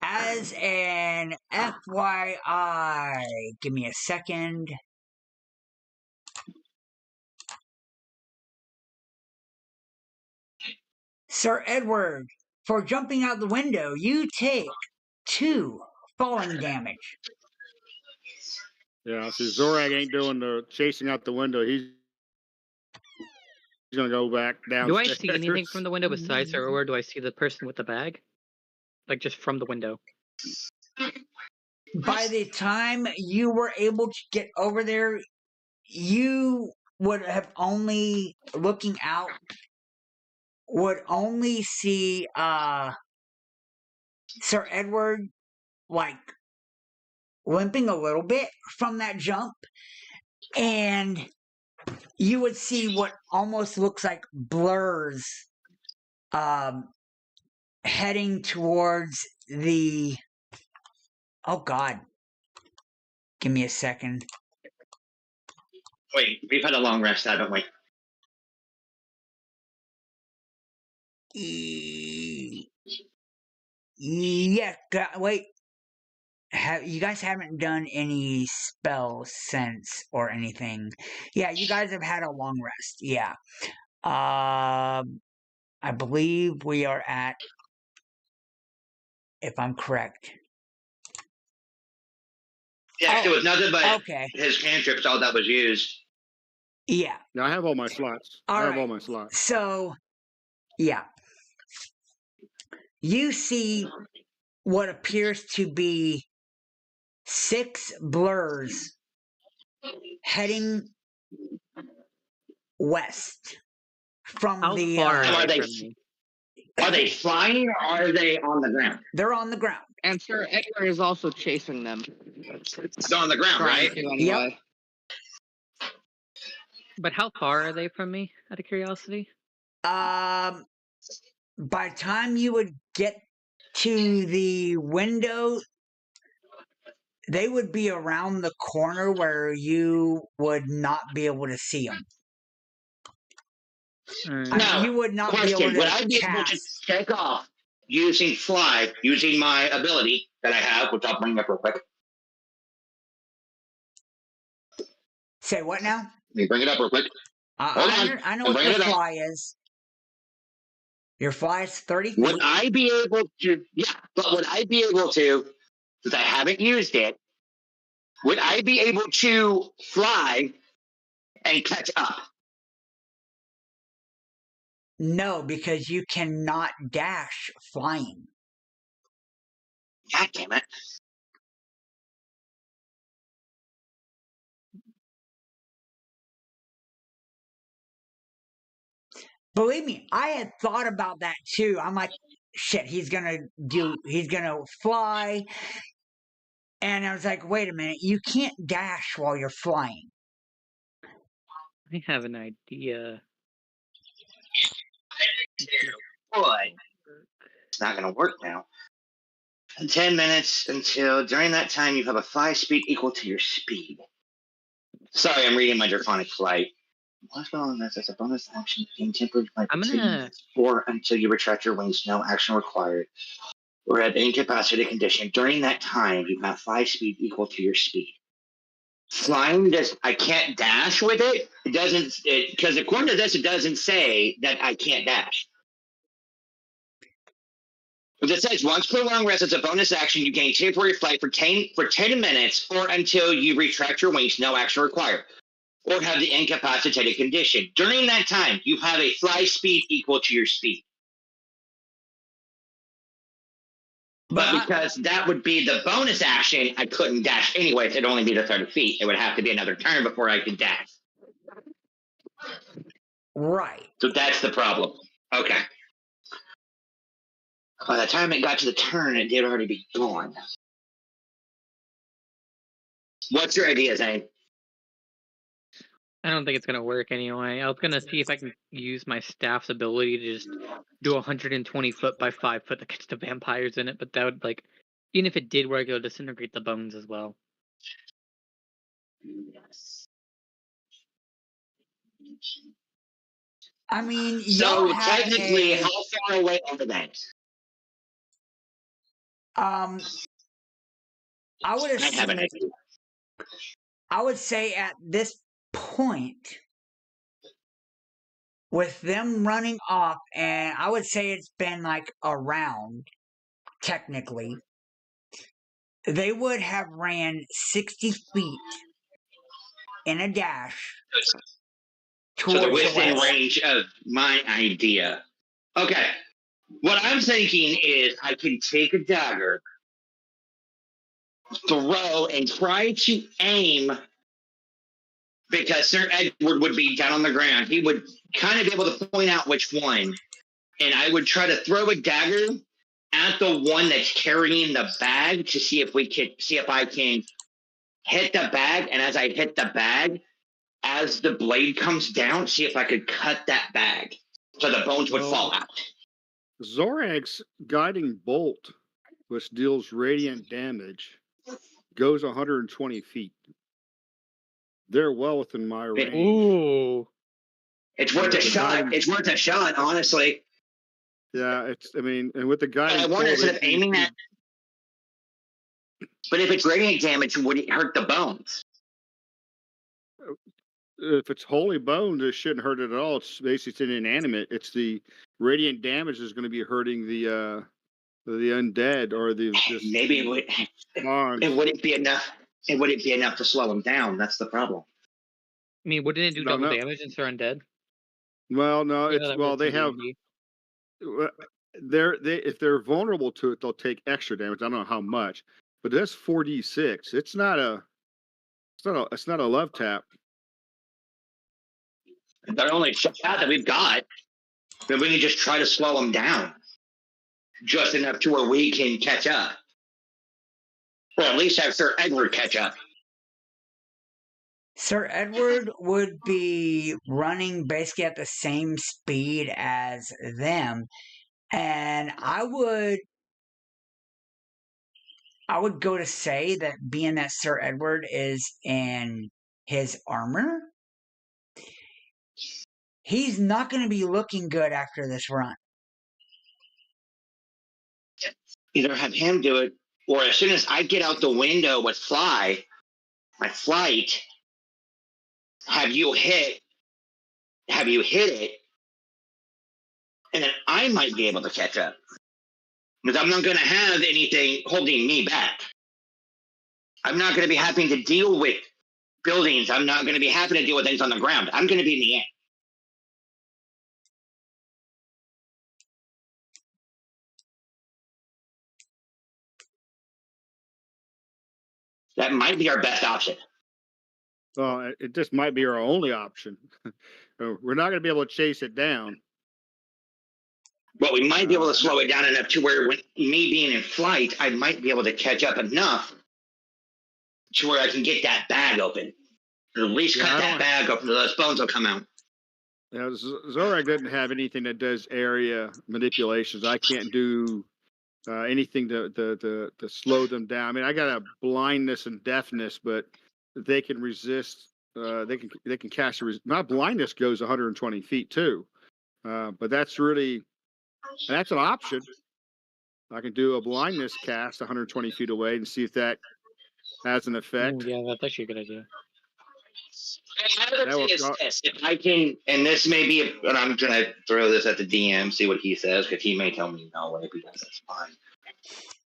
as an FYI, give me a second. Sir Edward, for jumping out the window, you take 2 falling damage. Yeah, see, Xorag ain't doing the chasing out the window. He's gonna go back Do I downstairs. see anything from the window besides her, or do I see the person with the bag? Like just from the window. By the time you were able to get over there, you would have only looking out would only see Sir Edward like limping a little bit from that jump, and you would see what almost looks like blurs heading towards the oh god, give me a second. Wait, we've had a long rest, haven't we? Yeah, wait. You guys haven't done any spells since or anything? Yeah, you guys have had a long rest. Yeah. I believe we are at, if I'm correct. Yeah, it was nothing but Okay. his cantrips, all that was used. Yeah. Yeah, I have all my slots. I have all my slots. So, yeah. You see what appears to be 6 blurs heading west from How the. far Are are they- they from me? Are they flying or are they on the ground? They're on the ground. And Sir Edward is also chasing them. They're on the ground, Trying right? to anyway. But how far are they from me, out of curiosity? By the time you would get to the window, they would be around the corner where you would not be able to see them. Alright. Now, You would not be question, able to would I be able to cast. take off using fly, using my ability that I have, which I'll bring up real quick? Say what now? Let me bring it up real quick. Hold on. I know I'm what bringing your it up. fly is. Your fly is 30 feet. Would I be able to, but would I be able to, since I haven't used it, would I be able to fly and catch up? No, because you cannot dash flying. God damn it. Believe me, I had thought about that too. I'm like, shit, he's gonna fly. And I was like, wait a minute, you can't dash while you're flying. I have an idea. Boy, it's not going to work now. 10 minutes until during that time you have a fly speed equal to your speed. Sorry, I'm reading my Draconic Flight. What's going on this? As a bonus action, gain temporary flight I'm for 2 gonna- minutes or until you retract your wings, no action required. Or at incapacitated condition. During that time, you have fly speed equal to your speed. Flying I can't dash with it. It doesn't, because according to this, it doesn't say that I can't dash. But it says once per long rest, as a bonus action, you gain temporary flight for 10 minutes or until you retract your wings, no action required. Or have the incapacitated condition. During that time, you have a fly speed equal to your speed. But because that would be the bonus action, I couldn't dash anyway. It'd only be the 30 feet. It would have to be another turn before I could dash. Right. So that's the problem. Okay. By the time it got to the turn, it did already be gone. What's your idea, Zane? I don't think it's gonna work anyway. I was gonna see if I can use my staff's ability to just do 120 foot by 5 foot to catch the vampires in it, but that would even if it did work, it would disintegrate the bones as well. Yes. I mean, So y'all have technically, how far away are they? I would I have an idea. I would say at this point, with them running off, and I would say it's been like a round, technically, they would have ran 60 feet in a dash So they're towards the within west. range of my idea. Okay. What I'm thinking is I can take a dagger, throw, and try to aim, because Sir Edward would be down on the ground. He would kind of be able to point out which one. And I would try to throw a dagger at the one that's carrying the bag to see if I can hit the bag. And as I hit the bag, as the blade comes down, see if I could cut that bag so the bones would fall out. Xorag's guiding bolt, which deals radiant damage, goes 120 feet. They're well within my range. Ooh. It's worth a shot. It's worth a shot, honestly. Yeah, and with the guiding I wonder, bolt, instead of aiming at. But if it's radiant damage, would it hurt the bones? If it's holy bones, it shouldn't hurt it at all. It's basically inanimate. It's the radiant damage is going to be hurting the undead or the. Maybe it would. It wouldn't be enough. It wouldn't be enough to slow them down. That's the problem. I mean, wouldn't it do double damage since they're undead? Well, no. They have. If they're vulnerable to it, they'll take extra damage. I don't know how much, but that's 4d6. It's not a love tap. The only shot that we've got, then we can just try to slow them down, just enough to where we can catch up, or at least have Sir Edward catch up. Sir Edward would be running basically at the same speed as them, and I would go to say that being that Sir Edward is in his armor, he's not going to be looking good after this run. Either have him do it, or as soon as I get out the window with my flight, have you hit it, and then I might be able to catch up. Because I'm not going to have anything holding me back. I'm not going to be having to deal with buildings. I'm not going to be having to deal with things on the ground. I'm going to be in the air. That might be our best option. Well, it just might be our only option. We're not going to be able to chase it down. But we might be able to slow it down enough to where, with me being in flight, I might be able to catch up enough to where I can get that bag open. Or at least cut that bag open so those bones will come out. Yeah, Xorag doesn't have anything that does area manipulations. I can't do anything to slow them down. I mean, I got a blindness and deafness, but they can resist. They can cast my blindness goes 120 feet too, but that's an option. I can do a blindness cast 120 feet away and see if that has an effect. Yeah, that's actually a good idea. The other thing is this: if I can, and this may be, and I'm gonna throw this at the DM, see what he says, because he may tell me no way, because that's fine.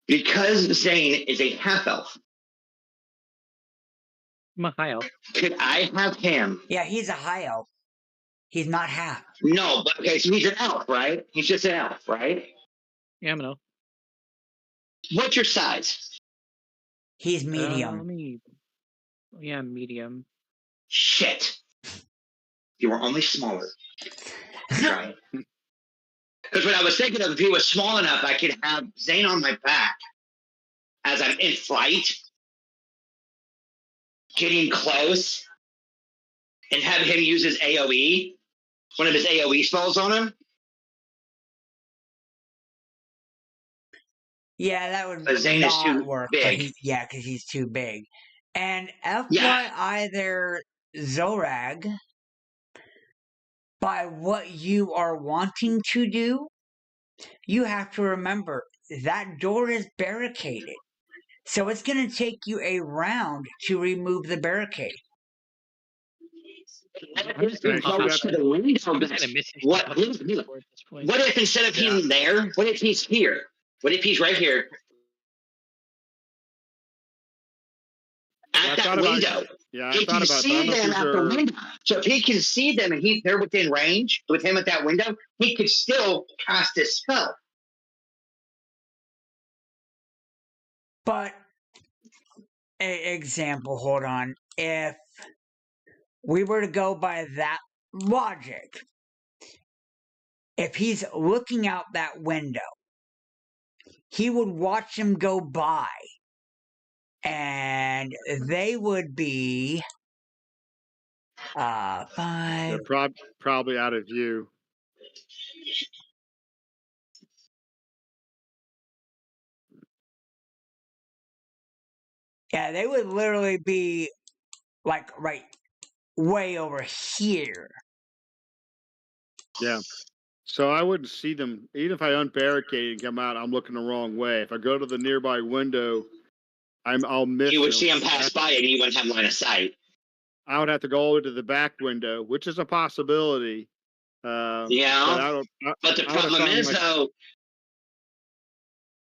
Because Zane is a half elf. I'm a high elf. Could I have him? Yeah, he's a high elf. He's not half. No, but okay, so he's an elf, right? He's just an elf, right? Yeah, I'm an elf. What's your size? He's medium. Medium. Shit. You were only smaller. Try. Because what I was thinking of, if he was small enough, I could have Zane on my back as I'm in flight, getting close, and have him use his AoE, one of his AoE spells on him. Yeah, that would Zane not is too work. big. Because he's too big. And FYI there, Xorag, by what you are wanting to do, you have to remember that door is barricaded. So it's going to take you a round to remove the barricade. What if instead of him there, what if he's here? What if he's right here? At that window. Yeah, I He thought can about it, but I don't see know if them these out the are. window. So if he can see them and they're within range with him at that window, he could still cast his spell. But example, hold on. If we were to go by that logic, if he's looking out that window, he would watch them go by, and they would be They're 5. probably out of view. Yeah, they would literally be like right way over here. Yeah. So I wouldn't see them even if I unbarricade and come out. I'm looking the wrong way. If I go to the nearby window, I'll miss You would them. see him pass by and you wouldn't have line of sight. I would have to go all the way to the back window, which is a possibility. But Yeah. But the I would have problem found is, though,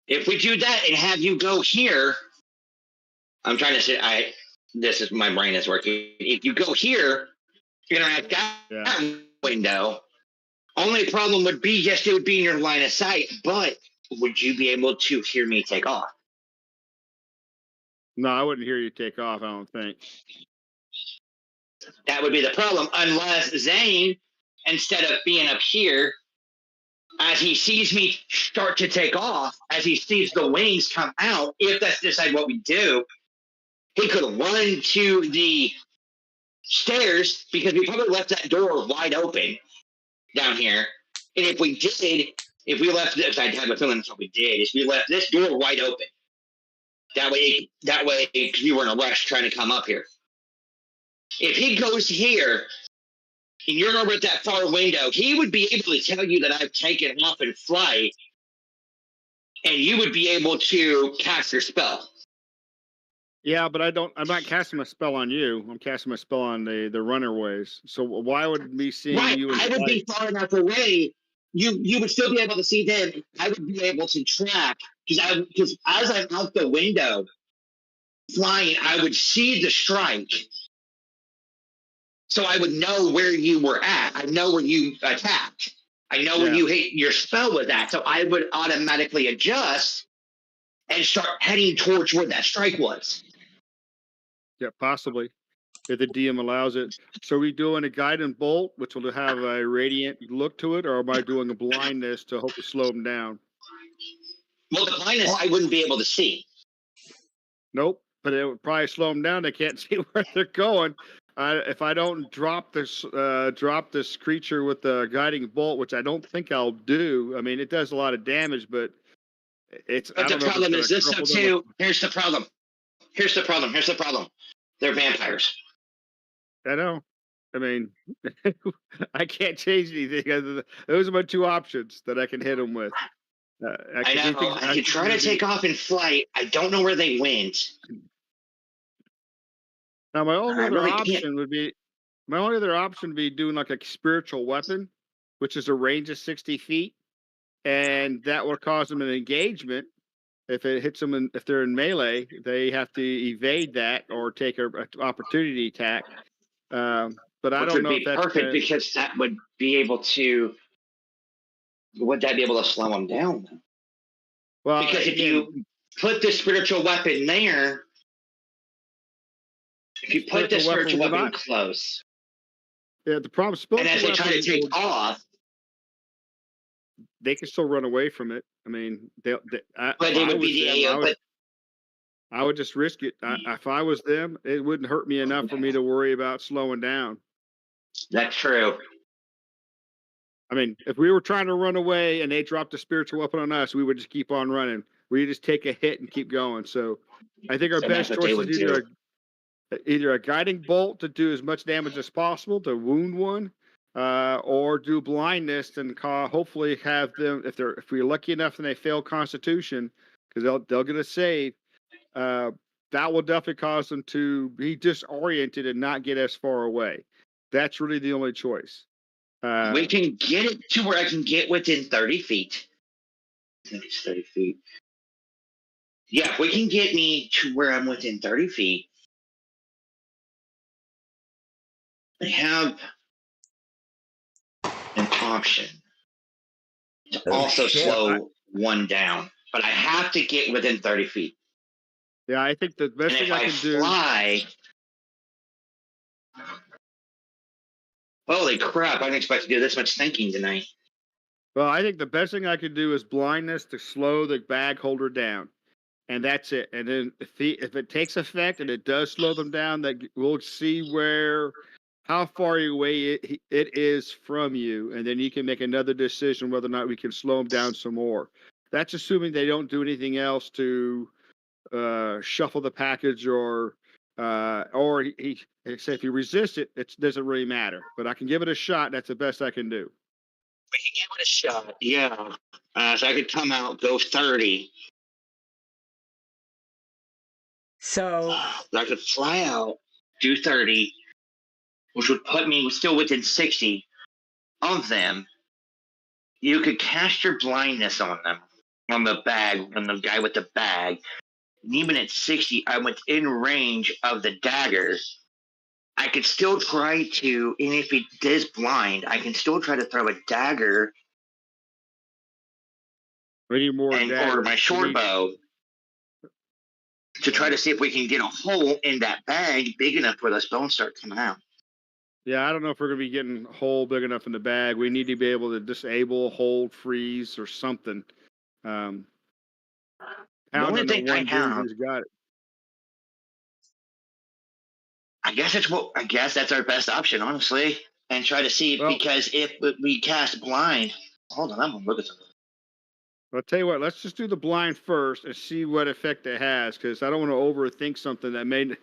if we do that and have you go here, I'm trying to say, this is my brain is working. If you go here, interact that window, only problem would be, yes, it would be in your line of sight, but would you be able to hear me take off? No, I wouldn't hear you take off. I don't think. That would be the problem, unless Zane, instead of being up here, as he sees me start to take off, as he sees the wings come out, if that's decide what we do, he could run to the stairs because we probably left that door wide open down here. And if we did, if we left this, I have a feeling that's what we did, is we left this door wide open. That way, because we were in a rush trying to come up here. If he goes here, and you're over at that far window, he would be able to tell you that I've taken off in flight, and you would be able to cast your spell. Yeah, but I'm not casting a spell on you. I'm casting a spell on the runnerways. So why would me seeing Right, you in I would flight? be far enough away. You would still be able to see them. I would be able to track because as I'm out the window flying, I would see the strike. So I would know where you were at. I know where you attacked. I know where you hit your spell was at. So I would automatically adjust and start heading towards where that strike was. Yeah, possibly. If the DM allows it. So are we doing a guiding bolt, which will have a radiant look to it, or am I doing a blindness to hope to slow them down? Well, the blindness I wouldn't be able to see. Nope, but it would probably slow them down. They can't see where they're going. If I don't drop this creature with the guiding bolt, which I don't think I'll do. I mean, it does a lot of damage, but it's. But I don't the know if it's problem gonna is this, though, cripple them too. Here's the problem. They're vampires. I know. I mean, I can't change anything. Those are my two options that I can hit them with. I know. I could try to take off in flight. I don't know where they went. Now, my only other really option would be doing like a spiritual weapon, which is a range of 60 feet, and that will cause them an engagement. If it hits them, if they're in melee, they have to evade that or take an opportunity attack. But I don't know if that's perfect because that would be able to. Would that be able to slow them down? Well, because if you put the spiritual weapon there, if you put the spiritual weapon close, yeah, the problem. And as they try to take off, they can still run away from it. I mean, but they would be the AO. But I would just risk it. If I was them, it wouldn't hurt me enough for me to worry about slowing down. That's true. I mean, if we were trying to run away and they dropped a spiritual weapon on us, we would just keep on running. We just take a hit and keep going. So I think our best choice is either a guiding bolt to do as much damage as possible to wound one, or do blindness and hopefully have them, if we're lucky enough and they fail Constitution, because they'll get a save. That will definitely cause them to be disoriented and not get as far away. That's really the only choice. We can get it to where I can get within 30 feet. I think it's 30 feet. Yeah, if we can get me to where I'm within 30 feet, I have an option to also shit. slow one down, but I have to get within 30 feet. Yeah, I think the best And thing if I I can do. fly, holy crap! I didn't expect to do this much thinking tonight. Well, I think the best thing I could do is blindness to slow the bag holder down, and that's it. And then if it takes effect and it does slow them down, that we'll see how far away it is from you, and then you can make another decision whether or not we can slow them down some more. That's assuming they don't do anything else to shuffle the package or he say if you resist it, it doesn't really matter. But I can give it a shot. That's the best I can do. We can give it a shot. Yeah. So I could come out, go 30. So I could fly out, do 30, which would put me still within 60 of them. You could cast your blindness on them, on the bag, on the guy with the bag. And even at 60, I'm within range of the daggers. I could still try to, and if he is blind, I can still try to throw a dagger We need more or my short bow to try to see if we can get a hole in that bag big enough where those bones start coming out. Yeah, I don't know if we're going to be getting a hole big enough in the bag. We need to be able to disable, hold, freeze, or something. The only thing I have, who's got it. I guess that's our best option, honestly, and try to see because if we cast blind, hold on, I'm gonna look at something. I'll tell you what. Let's just do the blind first and see what effect it has, because I don't want to overthink something that may.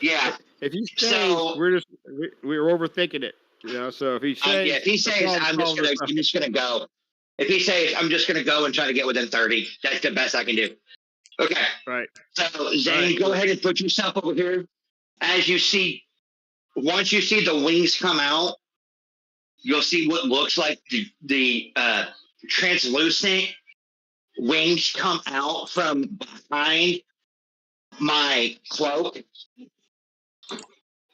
Yeah. If you say we're overthinking it, So if he says, if he says I'm just gonna go. If he says I'm just gonna go and try to get within 30, that's the best I can do. Okay. Right. So Zane, go ahead and put yourself over here. As you see, once you see the wings come out, you'll see what looks like the translucent wings come out from behind my cloak.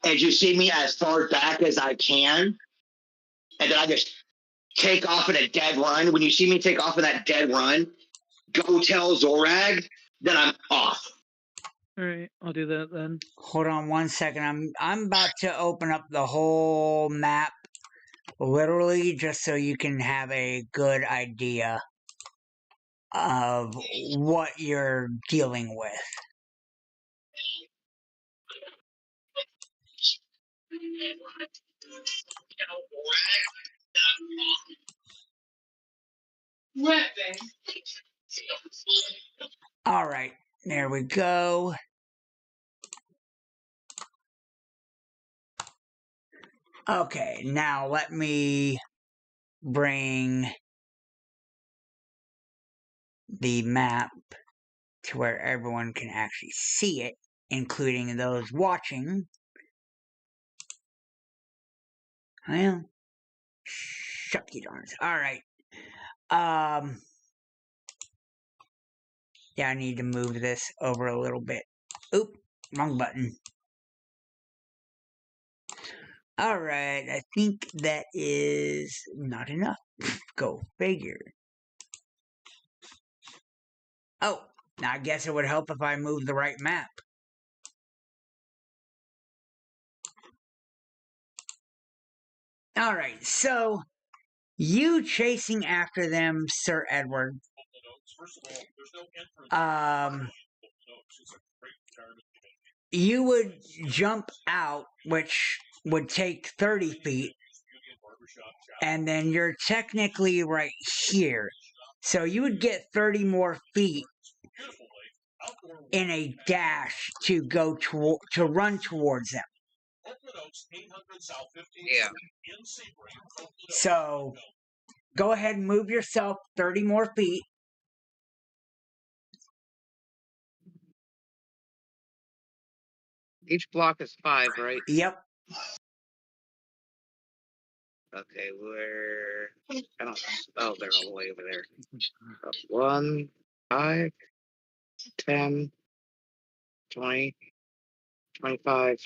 As you see me as far back as I can, and then I just take off in a dead run. When you see me take off in that dead run, go tell Xorag that I'm off. All right, I'll do that then. Hold on 1 second. I'm about to open up the whole map, literally, just so you can have a good idea of what you're dealing with. All right, there we go. Okay, now let me bring the map to where everyone can actually see it, including those watching. Well, shucky darns. Alright. Yeah, I need to move this over a little bit. Oop, wrong button. Alright, I think that is not enough. Go figure. Oh, now I guess it would help if I moved the right map. Alright, so you chasing after them, Sir Edward. You would jump out, which would take 30 feet, and then you're technically right here. So you would get 30 more feet in a dash to go to run towards them. Yeah. So go ahead and move yourself 30 more feet. Each block is 5, right? Yep. Okay, oh, they're all the way over there. 1, 5, 10, 20, 25,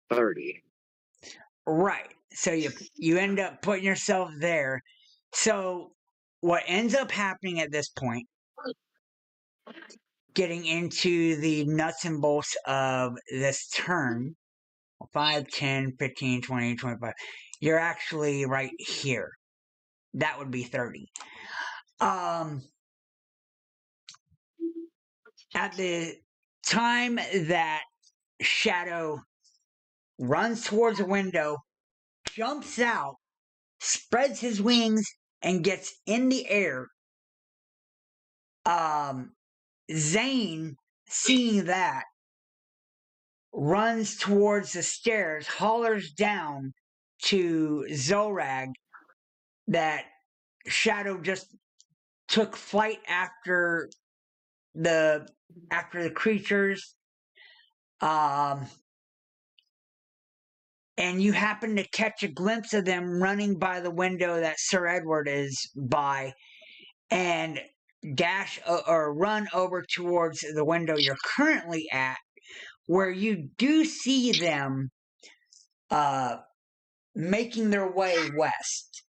30. Right. So you end up putting yourself there. So what ends up happening at this point, getting into the nuts and bolts of this turn, 5, 10, 15, 20, 25, you're actually right here. That would be 30. At the time that Shadow runs towards a window, jumps out, spreads his wings, and gets in the air, Zane, seeing that, runs towards the stairs, hollers down to Xorag that Shadow just took flight after the creatures. And you happen to catch a glimpse of them running by the window that Sir Edward is by, and dash or run over towards the window you're currently at, where you do see them making their way west.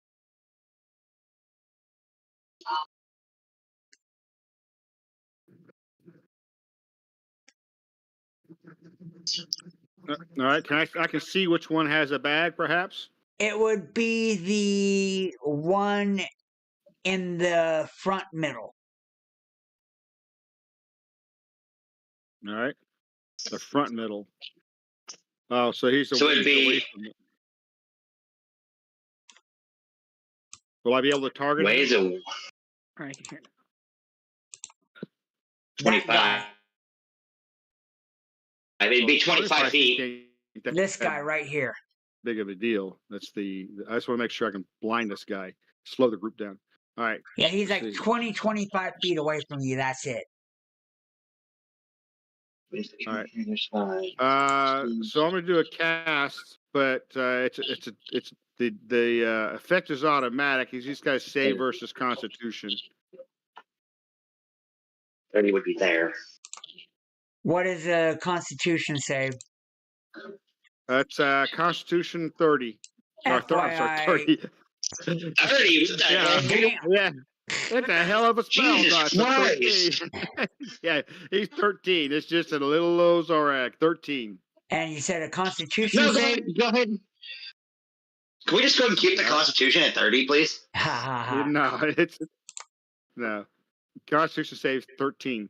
All right. I can see which one has a bag, perhaps. It would be the one in the front middle. All right. The front middle. Oh, so he's So it'd be away from it. Will I be able to target ways him? of All right, I can hear it. 25. It'd be 25 feet. This guy right here. Big of a deal. I just want to make sure I can blind this guy. Slow the group down. All right. Yeah, he's like See. 20, 25 feet away from you. That's it. All right. So I'm going to do a cast, but it's the effect is automatic. He's just got to save versus Constitution. 30 would be there. What is a Constitution save? That's Constitution 30. I'm sorry, 30. 30? What the hell? Damn. Yeah. It's a hell of a spell. Jesus No, Christ. 13. Yeah, he's 13. It's just a little low Xorag. 13. And you said a Constitution No, save? go ahead. Can we just go and keep the Constitution at 30, please? Ha ha ha. No. Constitution saves 13.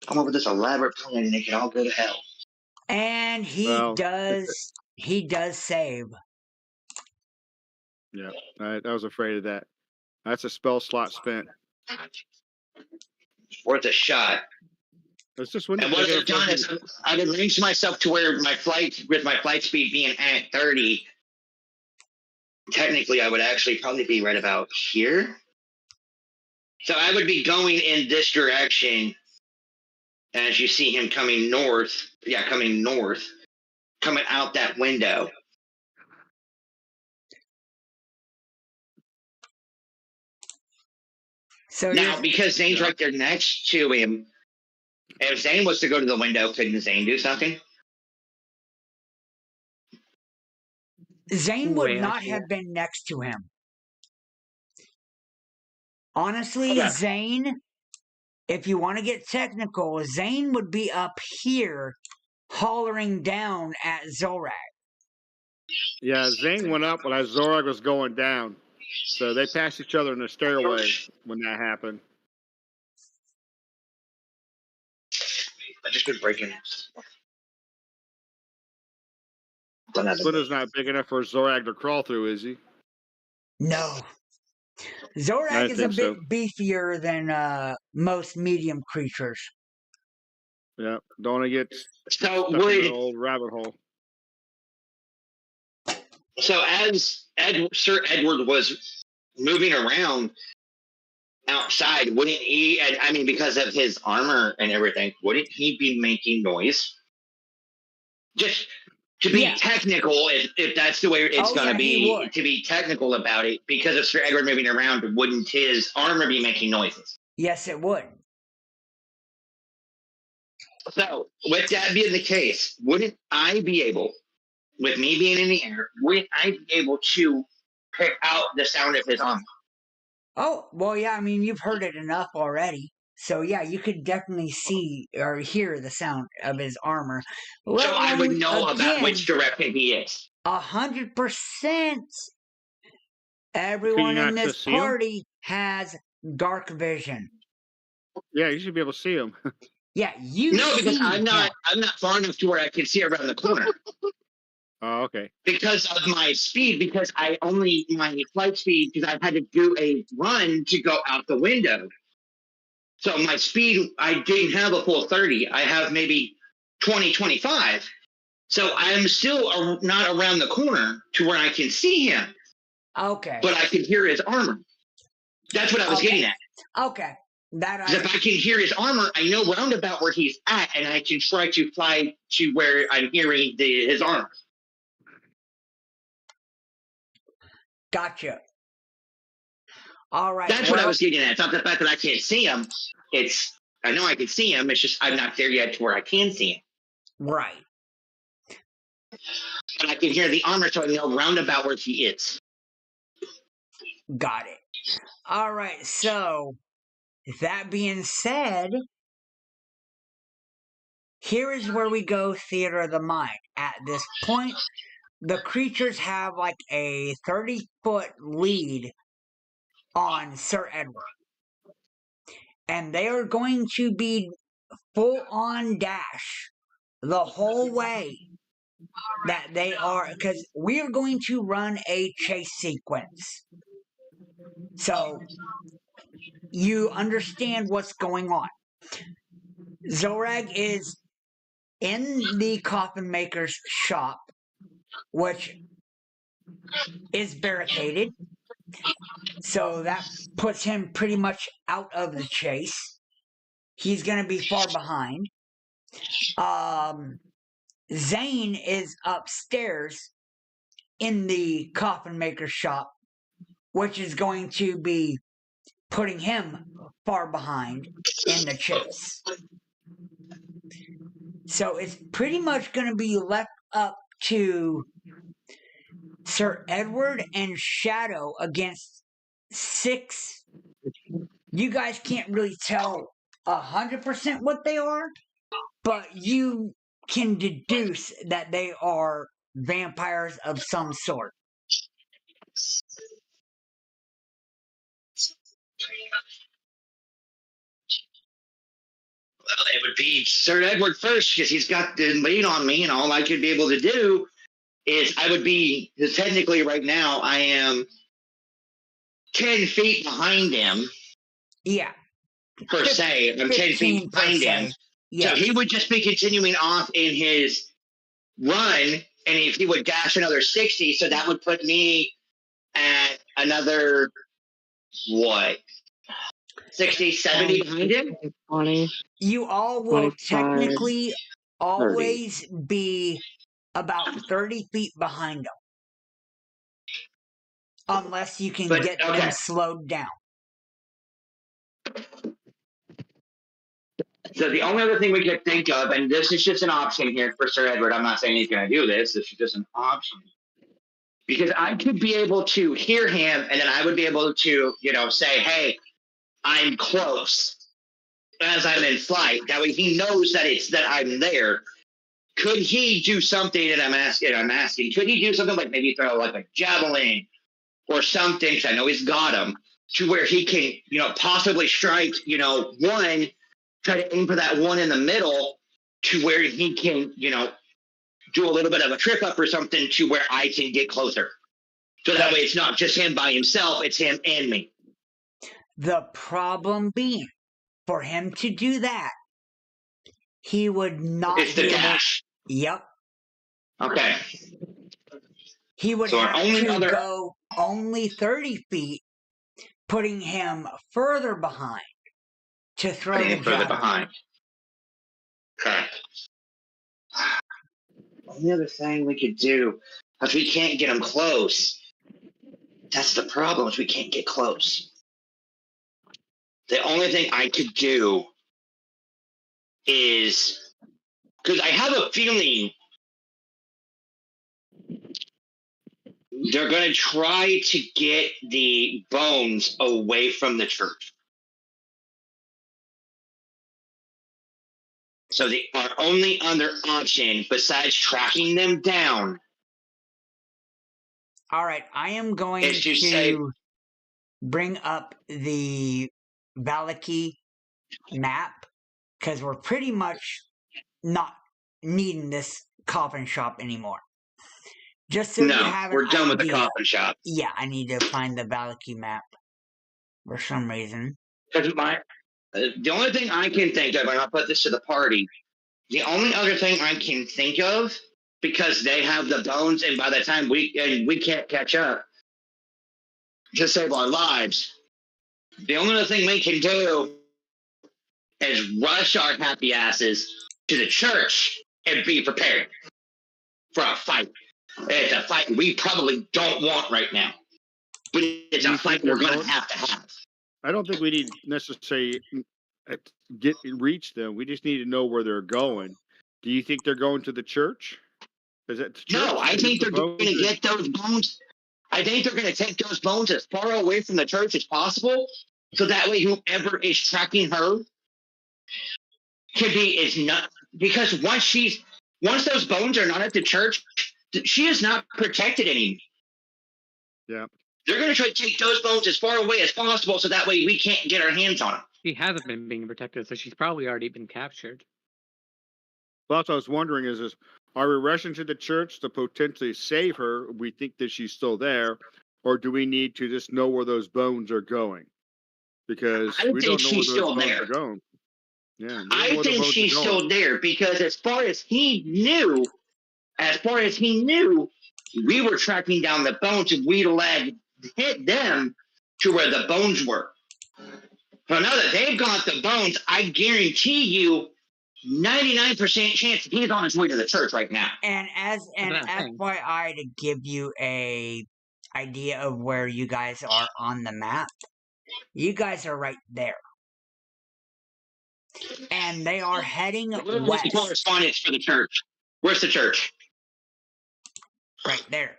Come up with this elaborate plan and they can all go to hell. And he does save. Yeah, I was afraid of that. That's a spell slot spent. Worth a shot. It's just when And what I've done is I've arranged myself to where with my flight speed being at 30, technically I would actually probably be right about here. So I would be going in this direction as you see him coming north. Yeah, coming north. Coming out that window. So now, because Zane's right there next to him, if Zane was to go to the window, couldn't Zane do something? Zane would not have been next to him. Honestly, Okay. Zane, if you want to get technical, Zane would be up here hollering down at Xorag. Yeah, Zane went up while Xorag was going down. So they passed each other in the stairway when that happened. I just been breaking. Splinter's not big enough for Xorag to crawl through, is he? No. Xorag is a bit beefier than most medium creatures. Yeah, don't want to get stuck in the old rabbit hole. So as Sir Edward was moving around outside, wouldn't he, and I mean, because of his armor and everything, wouldn't he be making noise? Just to be technical, if that's the way it's going to be, to be technical about it, because of Sir Edward moving around, wouldn't his armor be making noises? Yes, it would. So, with that being the case, wouldn't I be able with me being in the air, I'm able to pick out the sound of his armor. Oh, well, yeah, I mean, you've heard it enough already. So, yeah, you could definitely see or hear the sound of his armor. So I would Let know alone, about again, which direction he is. 100%. Could Everyone you in not this just see him? party has dark vision. Yeah, you should be able to see him. Yeah, you No, because see I'm not. him. I'm not far enough to where I can see around the corner. Oh, okay. Because of my speed, because my flight speed, because I had to do a run to go out the window. So my speed, I didn't have a full 30. I have maybe 20, 25. So I'm still not around the corner to where I can see him, Okay. but I can hear his armor. That's what I was getting at. Okay. Because if I can hear his armor, I know roundabout where he's at, and I can try to fly to where I'm hearing his armor. Gotcha. All right. That's what I was getting at. It's not the fact that I can't see him. I know I can see him. It's just I'm not there yet to where I can see him. Right. But I can hear the armor, so I know roundabout where he is. Got it. All right. So, that being said, here is where we go theater of the mind. At this point, the creatures have like a 30-foot lead on Sir Edward. And they are going to be full on dash the whole way that they are, because we are going to run a chase sequence. So you understand what's going on. Xorag is in the coffin maker's shop, which is barricaded. So that puts him pretty much out of the chase. He's going to be far behind. Zane is upstairs in the coffin maker's shop, which is going to be putting him far behind in the chase. So it's pretty much going to be left up to Sir Edward and Shadow against 6. You guys can't really tell 100% what they are, but you can deduce that they are vampires of some sort. Well, it would be Sir Edward first because he's got the lead on me, and all I could be able to do is because technically right now I am 10 feet behind him. Yeah. Per se. I'm 10 feet behind him. Yeah. So he would just be continuing off in his run, and if he would dash another 60, so that would put me at another, 60, 70 behind him? 20. You all will 25, technically always be about 30 feet behind them. Unless you can get them slowed down. So the only other thing we could think of, and this is just an option here for Sir Edward, I'm not saying he's going to do this, this is just an option. Because I could be able to hear him, and then I would be able to, say, hey, I'm close as I'm in flight. That way he knows that I'm there. Could he do something that I'm asking, could he do something like maybe throw like a javelin or something, because I know he's got him, to where he can, possibly strike, one, try to aim for that one in the middle to where he can, do a little bit of a trip up or something to where I can get closer. So that way it's not just him by himself, it's him and me. The problem being, for him to do that, he would not It's the dash. Yep. Okay. He would have to go only 30 feet, putting him further behind to throw the further javelin. behind. Okay. The other thing we could do, if we can't get him close, that's the problem, is we can't get close. The only thing I could do is, because I have a feeling They're going to try to get the bones away from the church. So the our only other option besides tracking them down All right, I am going is to say, bring up the Valaki map because we're pretty much not needing this coffin shop anymore. Just so you no, have an we're done with the idea. coffin shop. Yeah, I need to find the Valaki map for some reason. Because the only thing I can think of, and I'll put this to the party, the only other thing I can think of, because they have the bones, and by the time we can't catch up to save our lives, the only other thing we can do is rush our happy asses to the church and be prepared for a fight. It's a fight we probably don't want right now, but it's a fight we're going to have. I don't think we need necessarily reach them. We just need to know where they're going. Do you think they're going to the church? Is it the church? No, I think they're going to get those bones. I think they're going to take those bones as far away from the church as possible, so that way whoever is tracking her is not, because once those bones are not at the church, she is not protected anymore. Yeah. They're going to try to take those bones as far away as possible, so that way we can't get our hands on them. She hasn't been being protected, so she's probably already been captured. Well, that's what I was wondering is are we rushing to the church to potentially save her? We think that she's still there, or do we need to just know where those bones are going? Because we don't know where those bones are going. Yeah, I think she's still there because as far as he knew, we were tracking down the bones and we hit them to where the bones were. So now that they've got the bones, I guarantee you 99% chance that he's on his way to the church right now. And as an FYI to give you a idea of where you guys are on the map, you guys are right there. And they are heading west. The correspondence for the church. Where's the church? Right there.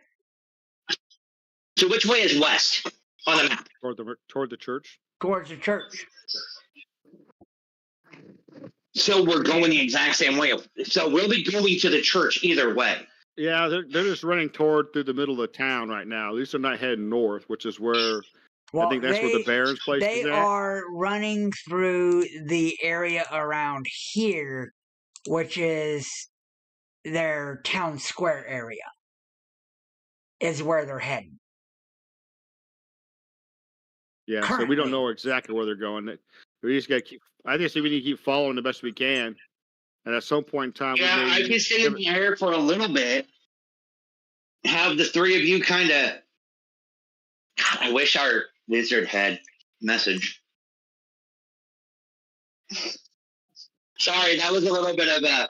So which way is west on the map? Toward the church? Towards the church. So we're going the exact same way. So we'll be going to the church either way. Yeah, they're just running through the middle of the town right now. At least they're not heading north, which is where I think that's where the Baron's place is at. They are running through the area around here, which is their town square area, is where they're heading. Yeah, currently. So we don't know exactly where they're going. We just got to keep. I just think we need to keep following the best we can, and at some point in time, I can stay in the air for a little bit. Have the three of you kind of. I wish our wizard had message. Sorry, that was a little bit of a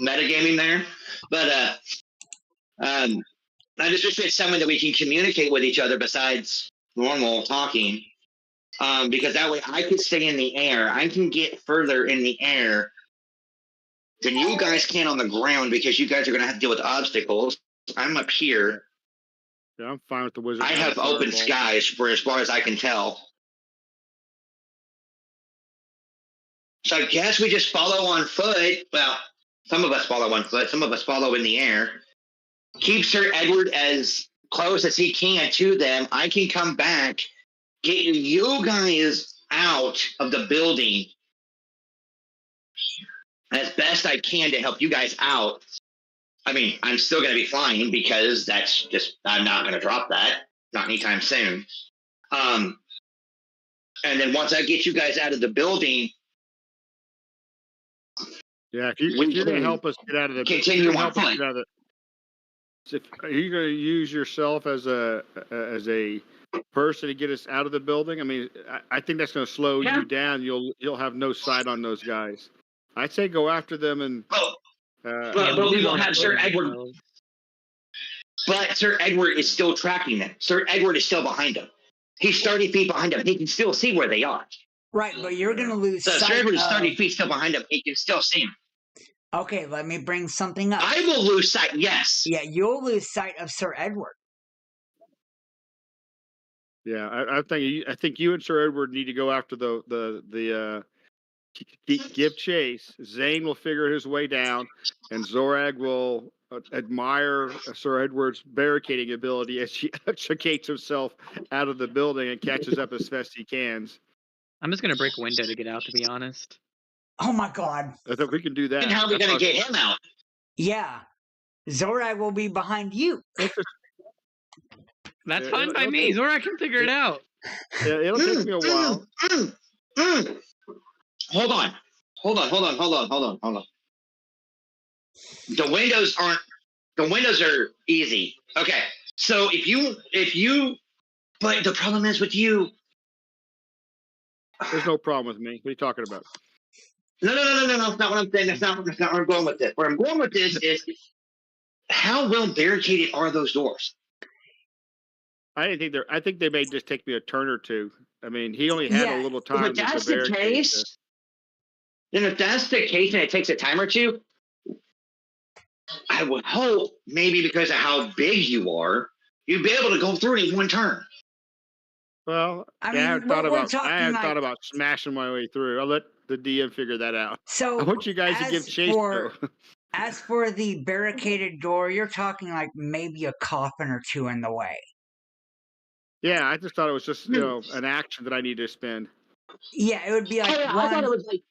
metagaming there, but I just wish we had someone that we can communicate with each other besides normal talking, because that way I could stay in the air. I can get further in the air than you guys can on the ground because you guys are going to have to deal with obstacles. I'm up here. Yeah, I'm fine with the wizard. I have open skies for as far as I can tell. So I guess we just follow on foot. Well, some of us follow on foot. Some of us follow in the air. Keep Sir Edward as close as he can to them. I can come back, get you guys out of the building as best I can to help you guys out. I mean, I'm still going to be flying because that's just, I'm not going to drop that. Not anytime soon. And then once I get you guys out of the building. Yeah, if you're going to help us get out of the continue on foot. Are you going to use yourself as a person to get us out of the building? I mean, I think that's going to slow you down. You'll have no sight on those guys. I'd say go after them and. But we won't have Sir Edward. But Sir Edward is still tracking them. Sir Edward is still behind them. He's 30 feet behind them. He can still see where they are. Right, but you're going to lose sight. So Sir Edward is 30 feet still behind them. He can still see them. Okay, let me bring something up. I will lose sight. Yes. Yeah, you'll lose sight of Sir Edward. Yeah, I think you and Sir Edward need to go after give chase. Zane will figure his way down, and Xorag will admire Sir Edward's barricading ability as he extricates himself out of the building and catches up as fast as he can. I'm just gonna break a window to get out. To be honest. Oh my god. I think we can do that. And how are we That's going to possible. get him out? Yeah. Xorag will be behind you. That's Yeah, fine by it'll me. take- Zora can figure it out. Yeah, it'll take me a while. Hold on. The windows are easy. Okay. So but the problem is with you. There's no problem with me. What are you talking about? No. That's not what I'm saying. That's not where I'm going with this. Where I'm going with this is how well barricaded are those doors? I think they may just take me a turn or two. I mean, he only had a little time If that's to the barricade. case, then if that's the case and it takes a time or two, I would hope maybe because of how big you are, you'd be able to go through it in one turn. Well, I I mean, hadn't we're thought talking about like- smashing my way through. I'll let the DM figure that out. So I want you guys to give chase. As for the barricaded door, you're talking like maybe a coffin or two in the way. Yeah, I just thought it was just an action that I need to spend. Yeah, it would be like I thought it was like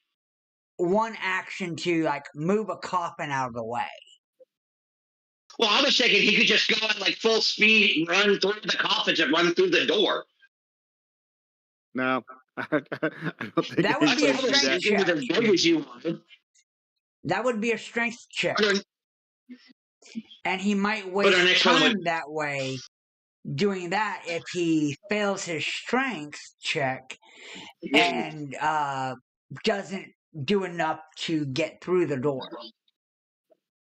one action to like move a coffin out of the way. well, I was thinking he could just go at like full speed and run through the coffins and run through the door. No, I don't think That would be a That's what I was strength thinking, check. as big as you wanted. That would be a strength check. And he might our waste next one time would- that way doing that if he fails his strength check and doesn't do enough to get through the door.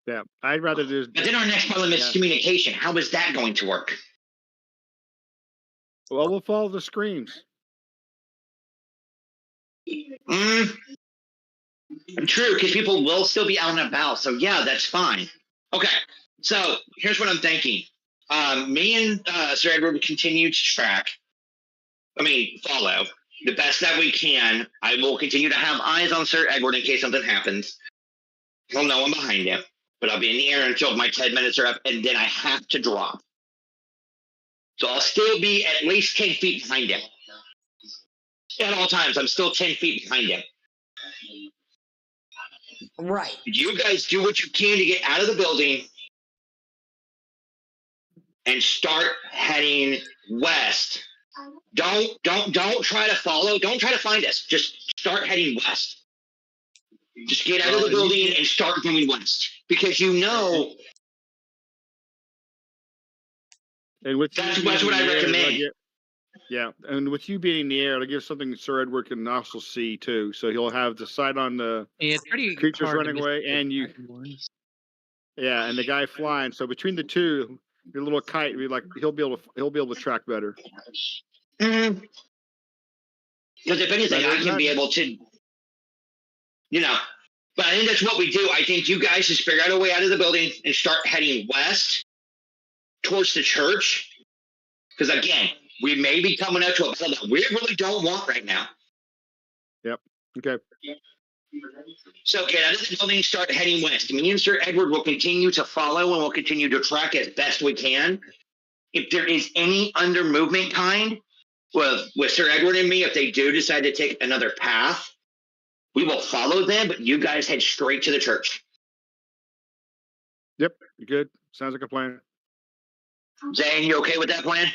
Yeah, I'd rather just. But then our next problem is communication. How is that going to work? Well, we'll follow the screams. True, because people will still be out and about. So yeah, that's fine. Okay, so here's what I'm thinking. Me and Sir Edward will continue to follow the best that we can. I will continue to have eyes on Sir Edward in case something happens. He'll know I'm behind him, but I'll be in the air until my 10 minutes are up, and then I have to drop. So I'll still be at least 10 feet behind him. At all times, I'm still 10 feet behind him. Right. You guys do what you can to get out of the building and start heading west. Don't try to follow. Don't try to find us. Just start heading west. Just get out of the building and start going west. Because you know And with that's you what being I in the air, recommend. yeah, and with you being in the air, it'll give something Sir Edward can also see too. So he'll have the sight on the Yeah, it's pretty creatures hard to running miss away, the and you, ones. yeah, and the guy flying. So between the two, your little kite, he'll be able to track better. Because if anything, But I can be able to, But I think that's what we do. I think you guys just figure out a way out of the building and start heading west towards the church. Because again, we may be coming up to a battle that we really don't want right now. Yep. Okay. So get out of the building, start heading west. Me and Sir Edward will continue to follow and we'll continue to track as best we can. If there is any under movement kind with Sir Edward and me, if they do decide to take another path, we will follow them, but you guys head straight to the church. Yep. Good. Sounds like a plan. Zane, you okay with that plan?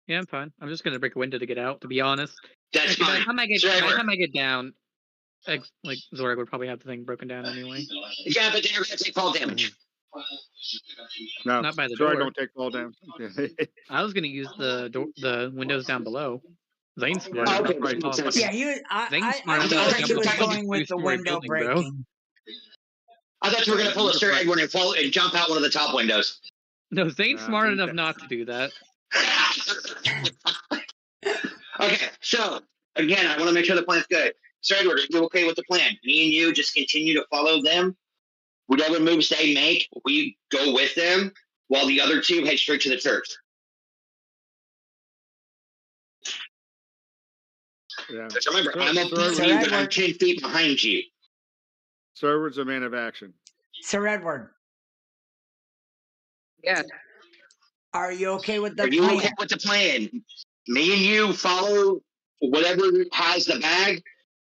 Yeah, I'm fine. I'm just gonna break a window to get out. To be honest, That's by the fine. time I get Sir by the Edward. time I get down, like Zorg would probably have the thing broken down anyway. Yeah, but then you're going to take fall damage. No, Not by the Sir, I door. don't take fall down. I was gonna use the windows down below. Zane's smart. Oh, enough okay. to follow Makes Yeah, sense. I smart enough thought to he jump was over going with the 2-story window building, bro. breaking. I thought you were going to pull a Sir Edward and fall and jump out one of the top windows. No, Zane's Nah, smart he's enough that- not to do that. Okay, so again, I want to make sure the plan's good. Sir Edward, are you okay with the plan? Me and you just continue to follow them Whatever moves they make, we go with them, while the other two head straight to the church. Yeah. Because remember, So- I'm so up to Edward- you, but I'm 10 feet behind you. So Edward's a man of action. Sir Edward, Yes. are you okay with the Are you plan? okay with the plan? Me and you follow whatever has the bag.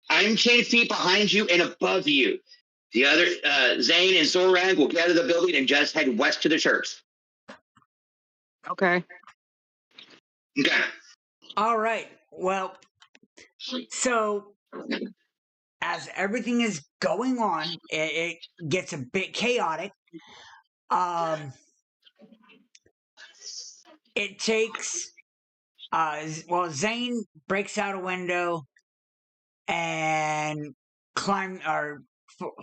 I'm 10 feet behind you and above you. The other, Zane and Xorag will get out of the building and just head west to the church. Okay. Okay. All right. Well, so as everything is going on, it gets a bit chaotic. It takes Zane breaks out a window and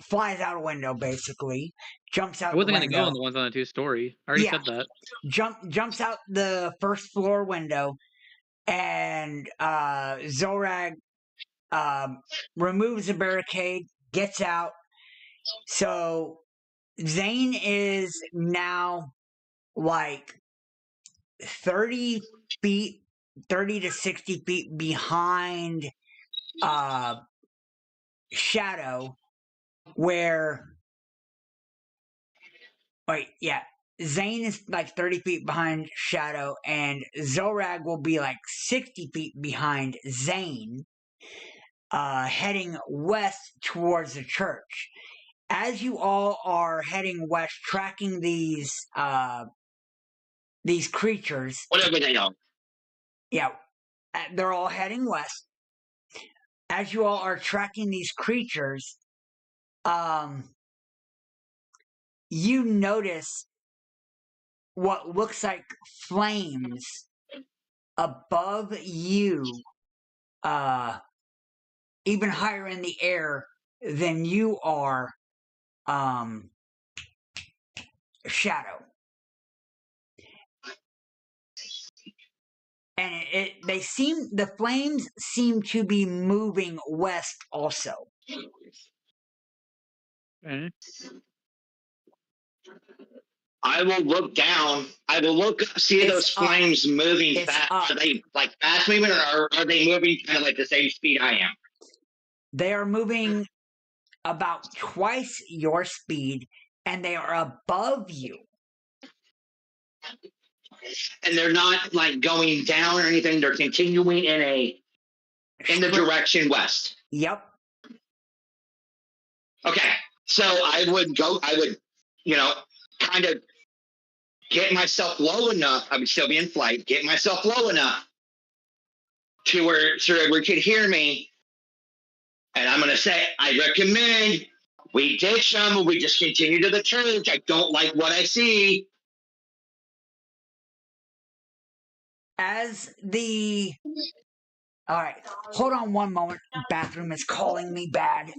flies out a window, basically jumps out I wasn't the going to window. go on the ones on the 2-story. I already Yeah. said that. Jumps out the first floor window, and Xorag removes the barricade, gets out. So Zane is now like 30 to 60 feet behind Shadow, Zane is like 30 feet behind Shadow, and Xorag will be like 60 feet behind Zane, heading west towards the church. As you all are heading west, tracking these creatures, Whatever they are. yeah, they're all heading west. As you all are tracking these creatures, you notice what looks like flames above you, even higher in the air than you are, Shadow. And the flames seem to be moving west also. Okay. I will look down. I will see It's those up. flames moving It's fast. up. Are they like fast moving, or are they moving kind of like the same speed I am? They are moving about twice your speed, and they are above you. And they're not like going down or anything. They're continuing in the direction west. Yep. Okay. So I would, kind of get myself low enough. I would still be in flight. Get myself low enough to where Sir Edward could hear me. And I'm going to say, I recommend we ditch them and we just continue to the church. I don't like what I see. All right, hold on one moment. Bathroom is calling me bad.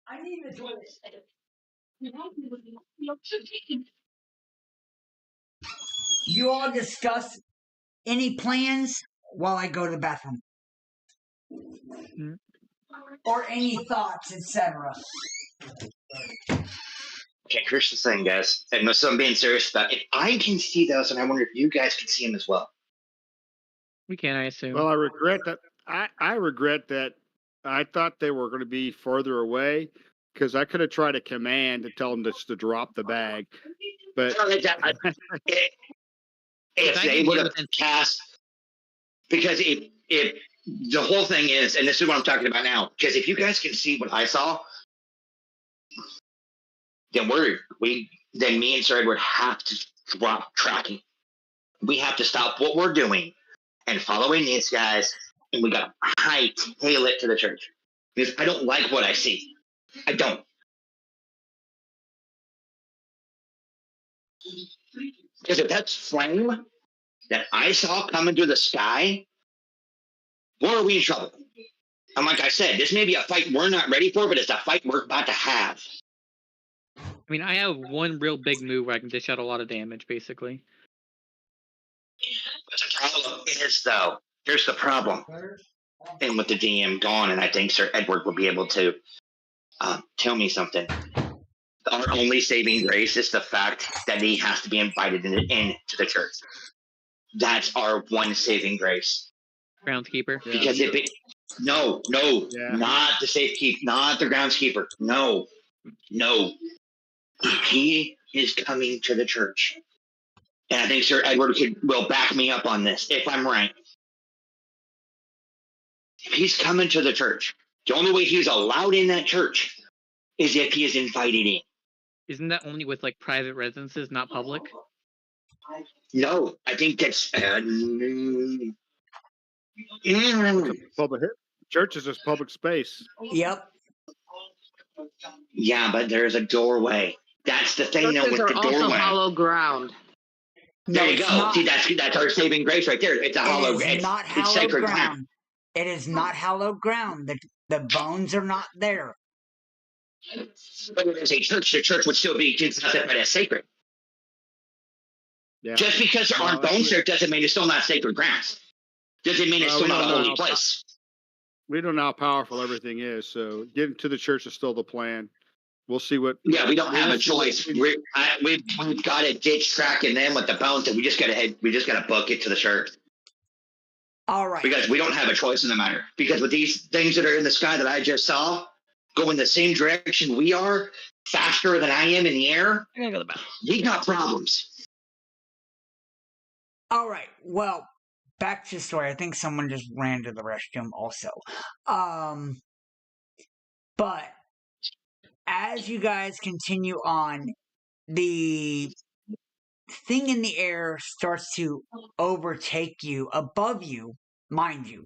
I need the toilet. You all discuss any plans while I go to the bathroom? Or any thoughts, etc. Okay, here's the thing, guys. And so I'm being serious about it. If I can see those, and I wonder if you guys can see them as well. We can, I assume. Well, I regret that. I regret that. I thought they were going to be further away because I could have tried a command to tell them to drop the bag. But if they would have cast, because if the whole thing is, and this is what I'm talking about now, because if you guys can see what I saw, then then me and Sir Edward have to drop tracking. We have to stop what we're doing and following these guys, and we got to hightail it to the church because I don't like what I see. I don't. Because if that's flame that I saw coming through the sky, boy, are we in trouble. And like I said, this may be a fight we're not ready for, but it's a fight we're about to have. I mean, I have one real big move where I can dish out a lot of damage, basically. But the problem is, though, here's the problem. and with the DM gone, and I think Sir Edward will be able to tell me something. Our only saving grace is the fact that he has to be invited into the church. That's our one saving grace. Groundskeeper. Yeah. Because if it, no, Yeah. not the safekeeper, not the groundskeeper. No. He is coming to the church. And I think Sir Edward will back me up on this if I'm right. If he's coming to the church, the only way he's allowed in that church is if he is invited in. Isn't that only with like private residences, not public? No, I think that's Public church is just public space. Yep. yeah, but there's a doorway. That's the thing though Churches with are the also doorway. hollow ground. There you it's go. not. See, that's our saving grace right there. It's a hollow. It is not It's hallowed sacred ground. ground. It is not hallowed ground. The bones are not there. But it is a church. The church would still be classified as sacred. Yeah. Just because there aren't bones there doesn't mean it's still not sacred grounds. Doesn't mean it's still we not a don't know holy how place. We don't know how powerful everything is, so getting to the church is still the plan. We'll see what. Yeah, we don't have a we'll see what- choice. We've got a ditch tracking them with the bones, and we just gotta book it to the church All right. because we don't have a choice in the matter. Because with these things that are in the sky that I just saw, going the same direction we are, faster than I am in the air, I gotta go to the bathroom. we got problems. All right. Well, back to the story. I think someone just ran to the restroom also. But as you guys continue on, the thing in the air starts to overtake you, above you, mind you,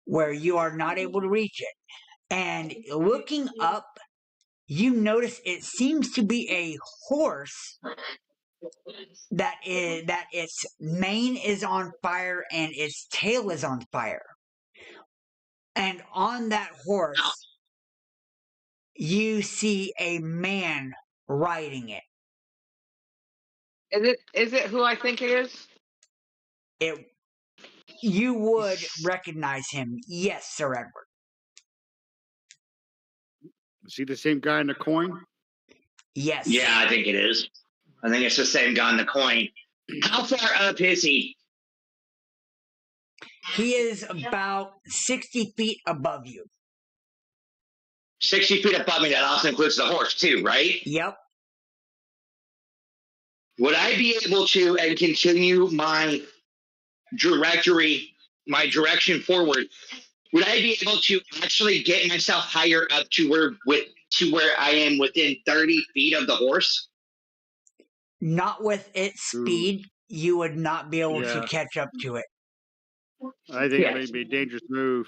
where you are not able to reach it. And looking up, you notice it seems to be a horse that its mane is on fire and its tail is on fire. And on that horse, you see a man riding it. Is it who I think it is? You would recognize him. Yes, Sir Edward. Is he the same guy in the coin? Yes. Yeah, I think it is. I think it's the same guy on the coin. How far up is he? He is about 60 feet above you. 60 feet above me. That also includes the horse too, right? Yep. Would I be able to and continue my direction forward? Would I be able to actually get myself higher up to where I am within 30 feet of the horse? Not with its speed, you would not be able to Yeah. catch up to it. I think Yeah. it may be a dangerous move.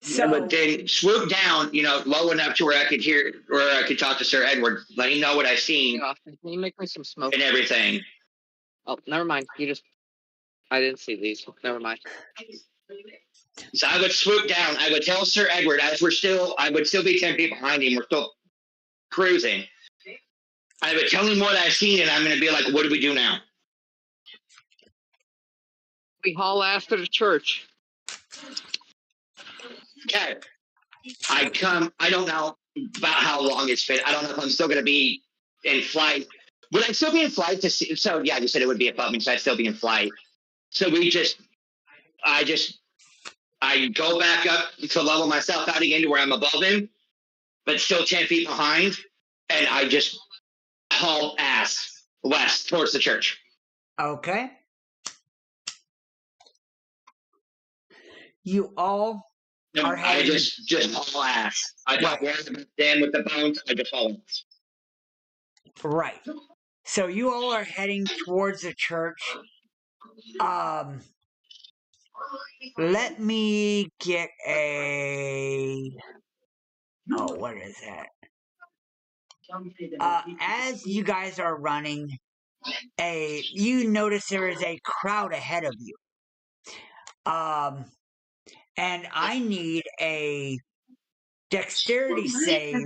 So, But then swoop down, low enough to where I could hear, where I could talk to Sir Edward, let him know what I've seen Austin, can you make me some smoke? and everything. Oh, never mind. I didn't see these. Never mind. So I would swoop down. I would tell Sir Edward, I would still be 10 feet behind him. We're still cruising. I would tell him what I've seen, and I'm going to be like, what do we do now? We haul ass to the church. Okay. I don't know about how long it's been. I don't know if I'm still going to be in flight. Would I still be in flight to see? So, yeah, you said it would be above me, so I'd still be in flight. So I go back up to level myself out again to where I'm above him, but still 10 feet behind, and I just haul ass west towards the church. okay. You all No, are I heading. just haul ass. I don't worry about them with the bones. I just haul ass. Right. So you all are heading towards the church. Let me get a. Oh, what is that? As you guys are running, you notice there is a crowd ahead of you. And I need a dexterity save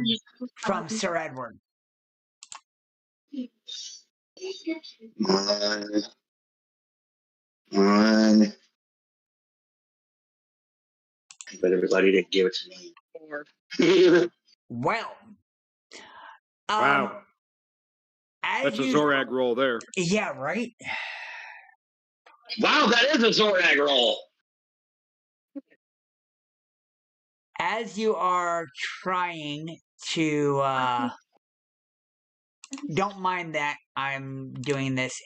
from Sir Edward. 1. But everybody didn't give it to me. 4. Well, Wow. as That's a you, Xorag roll there. yeah, right. Wow, that is a Xorag roll. As you are trying to, don't mind that I'm doing this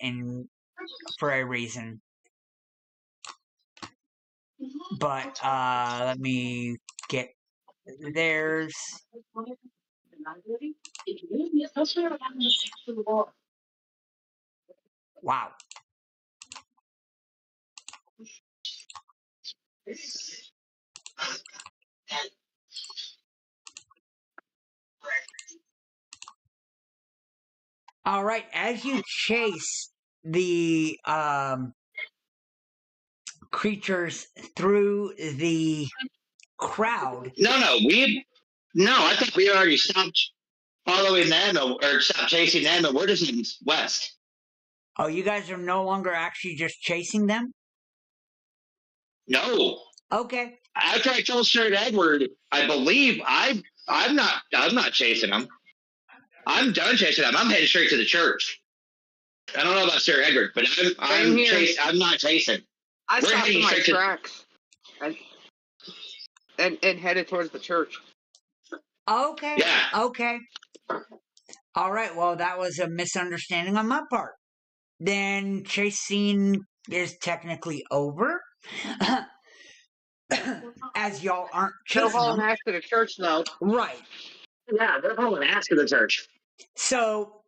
for a reason. But let me get theirs. Wow. All right, as you chase the creatures through the crowd. No, I thought we already stopped following them or stopped chasing them, and we're just in west. Oh, you guys are no longer actually just chasing them? No. Okay. After I told Sir Edward, I believe I'm not chasing them. I'm done chasing them. I'm headed straight to the church. I don't know about Sir Edward, but I'm not chasing. I We're stopped heading in my straight to- tracks and headed towards the church. Okay. Yeah. Okay. All right. Well, that was a misunderstanding on my part. Then chase scene is technically over. As y'all aren't They're chasing hauling them. ass to the church, though. Right. Yeah, they're hauling ass to the church. So,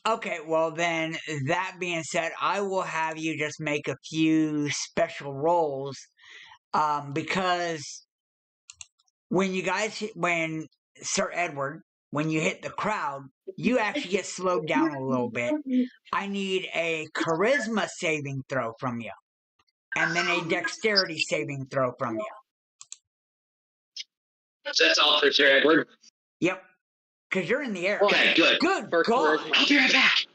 okay, well then, that being said, I will have you just make a few special rolls, because when Sir Edward, when you hit the crowd, you actually get slowed down a little bit. I need a charisma saving throw from you, and then a dexterity saving throw from you. So that's all for Sir Edward. Yep, because you're in the air. Okay, good. Good First God. charisma. I'll be right back.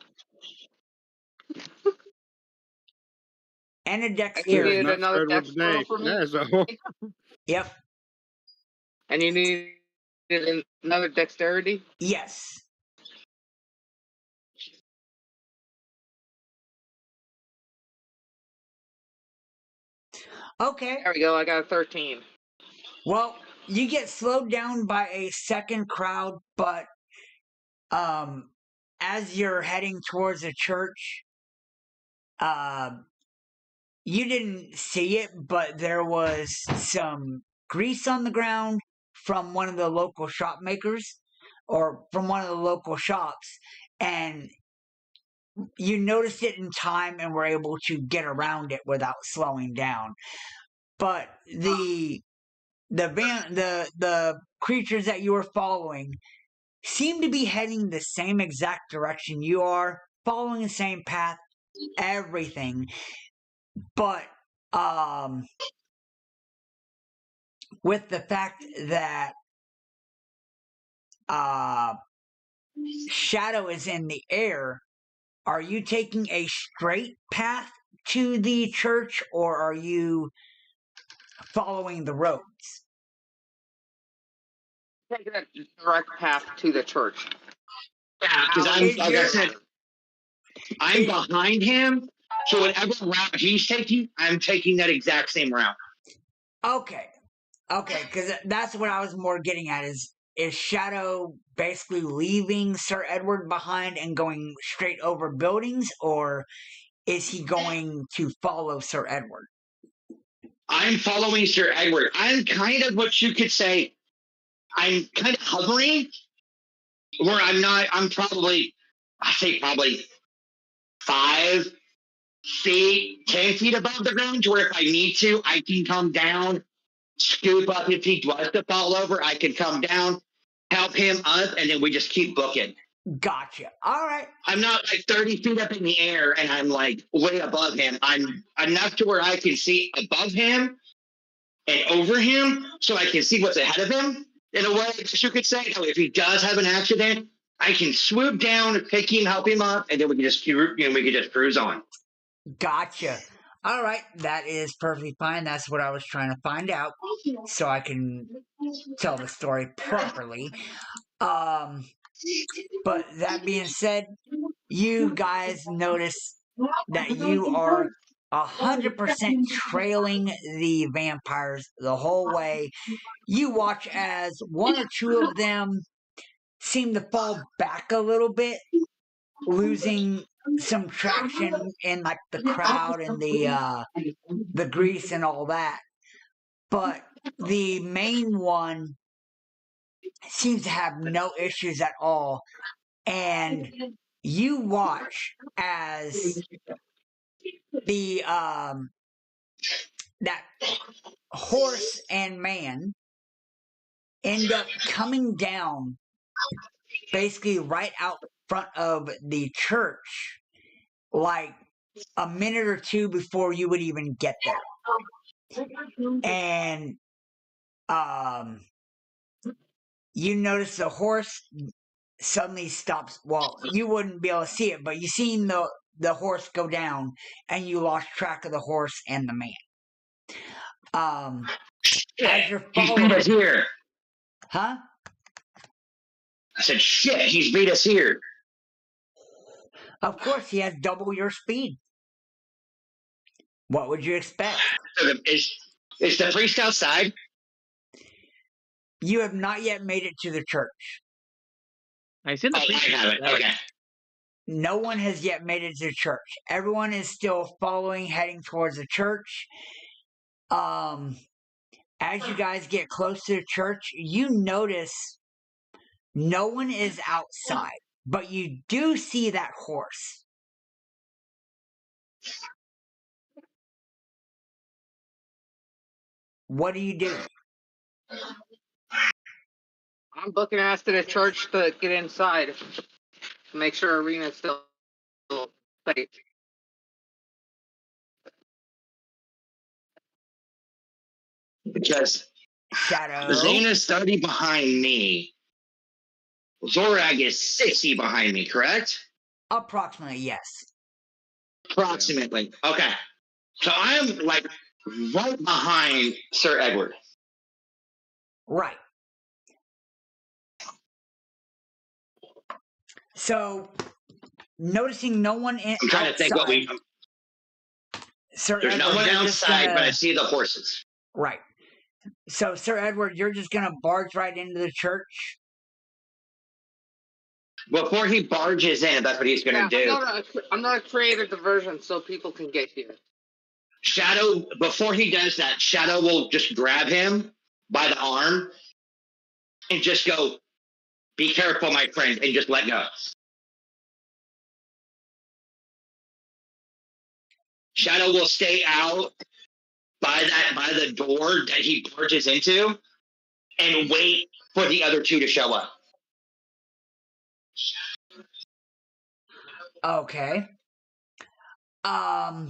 And a You dexterity. need Not another Edward's dex roll day. for me? Yeah, so Yep. And you need another dexterity? Yes. Okay. There we go. I got a 13. Well, you get slowed down by a second crowd, but as you're heading towards the church, you didn't see it, but there was some grease on the ground from one of the local shop makers, or from one of the local shops, and you noticed it in time and were able to get around it without slowing down. But the creatures that you were following seem to be heading the same exact direction you are, following the same path, everything. But with the fact that shadow is in the air, are you taking a straight path to the church, or are you following the roads? Taking a direct path to the church. Yeah, because like I said, I'm behind him. So whatever route he's taking, I'm taking that exact same route. Okay, because that's what I was more getting at is Shadow basically leaving Sir Edward behind and going straight over buildings, or is he going to follow Sir Edward? I'm following Sir Edward. I'm kind of what you could say, I'm kind of hovering, where I'm probably 5 feet, 10 feet above the ground, to where if I need to, I can come down, scoop up. If he was to fall over, I can come down, help him up, and then we just keep booking. Gotcha. All right. I'm not like 30 feet up in the air and I'm like way above him. I'm enough to where I can see above him and over him, so I can see what's ahead of him. In a way, you could say, if he does have an accident, I can swoop down, pick him, help him up, and then we can just cruise on. Gotcha. All right, that is perfectly fine. That's what I was trying to find out so I can tell the story properly. But that being said, you guys notice that you are 100% trailing the vampires the whole way. You watch as one or two of them seem to fall back a little bit, losing some traction in like the crowd and the grease and all that. But the main one seems to have no issues at all. And you watch as the that horse and man end up coming down basically right out front of the church, like a minute or two before you would even get there. And you notice the horse suddenly stops. Well, you wouldn't be able to see it, but you seen the horse go down, and you lost track of the horse and the man. As you're He's beat following, us here. huh? I said, shit, he's beat us here. Of course, he has double your speed. What would you expect? So is the priest outside? You have not yet made it to the church. I assume Oh, the I priest. have it. Okay. No one has yet made it to the church. Everyone is still following, heading towards the church. As you guys get close to the church, you notice no one is outside, but you do see that horse. What do you do? I'm booking ass to the church to get inside to make sure arena's still safe. Because Shadow? Zane is 30 behind me. Xorag is 60 behind me, correct? Approximately, yes. Approximately. Okay. So I am like right behind Sir Edward. Right. So, noticing no one I'm trying outside, to think what we. Sir There's Edward, no one you're just outside, gonna, but I see the horses. right. So, Sir Edward, you're just gonna barge right into the church. Before he barges in, that's what he's going to do. I'm not a creative diversion so people can get here. Shadow, before he does that, Shadow will just grab him by the arm and just go, "Be careful, my friend," and just let go. Shadow will stay out by the door that he barges into and wait for the other two to show up. Okay. I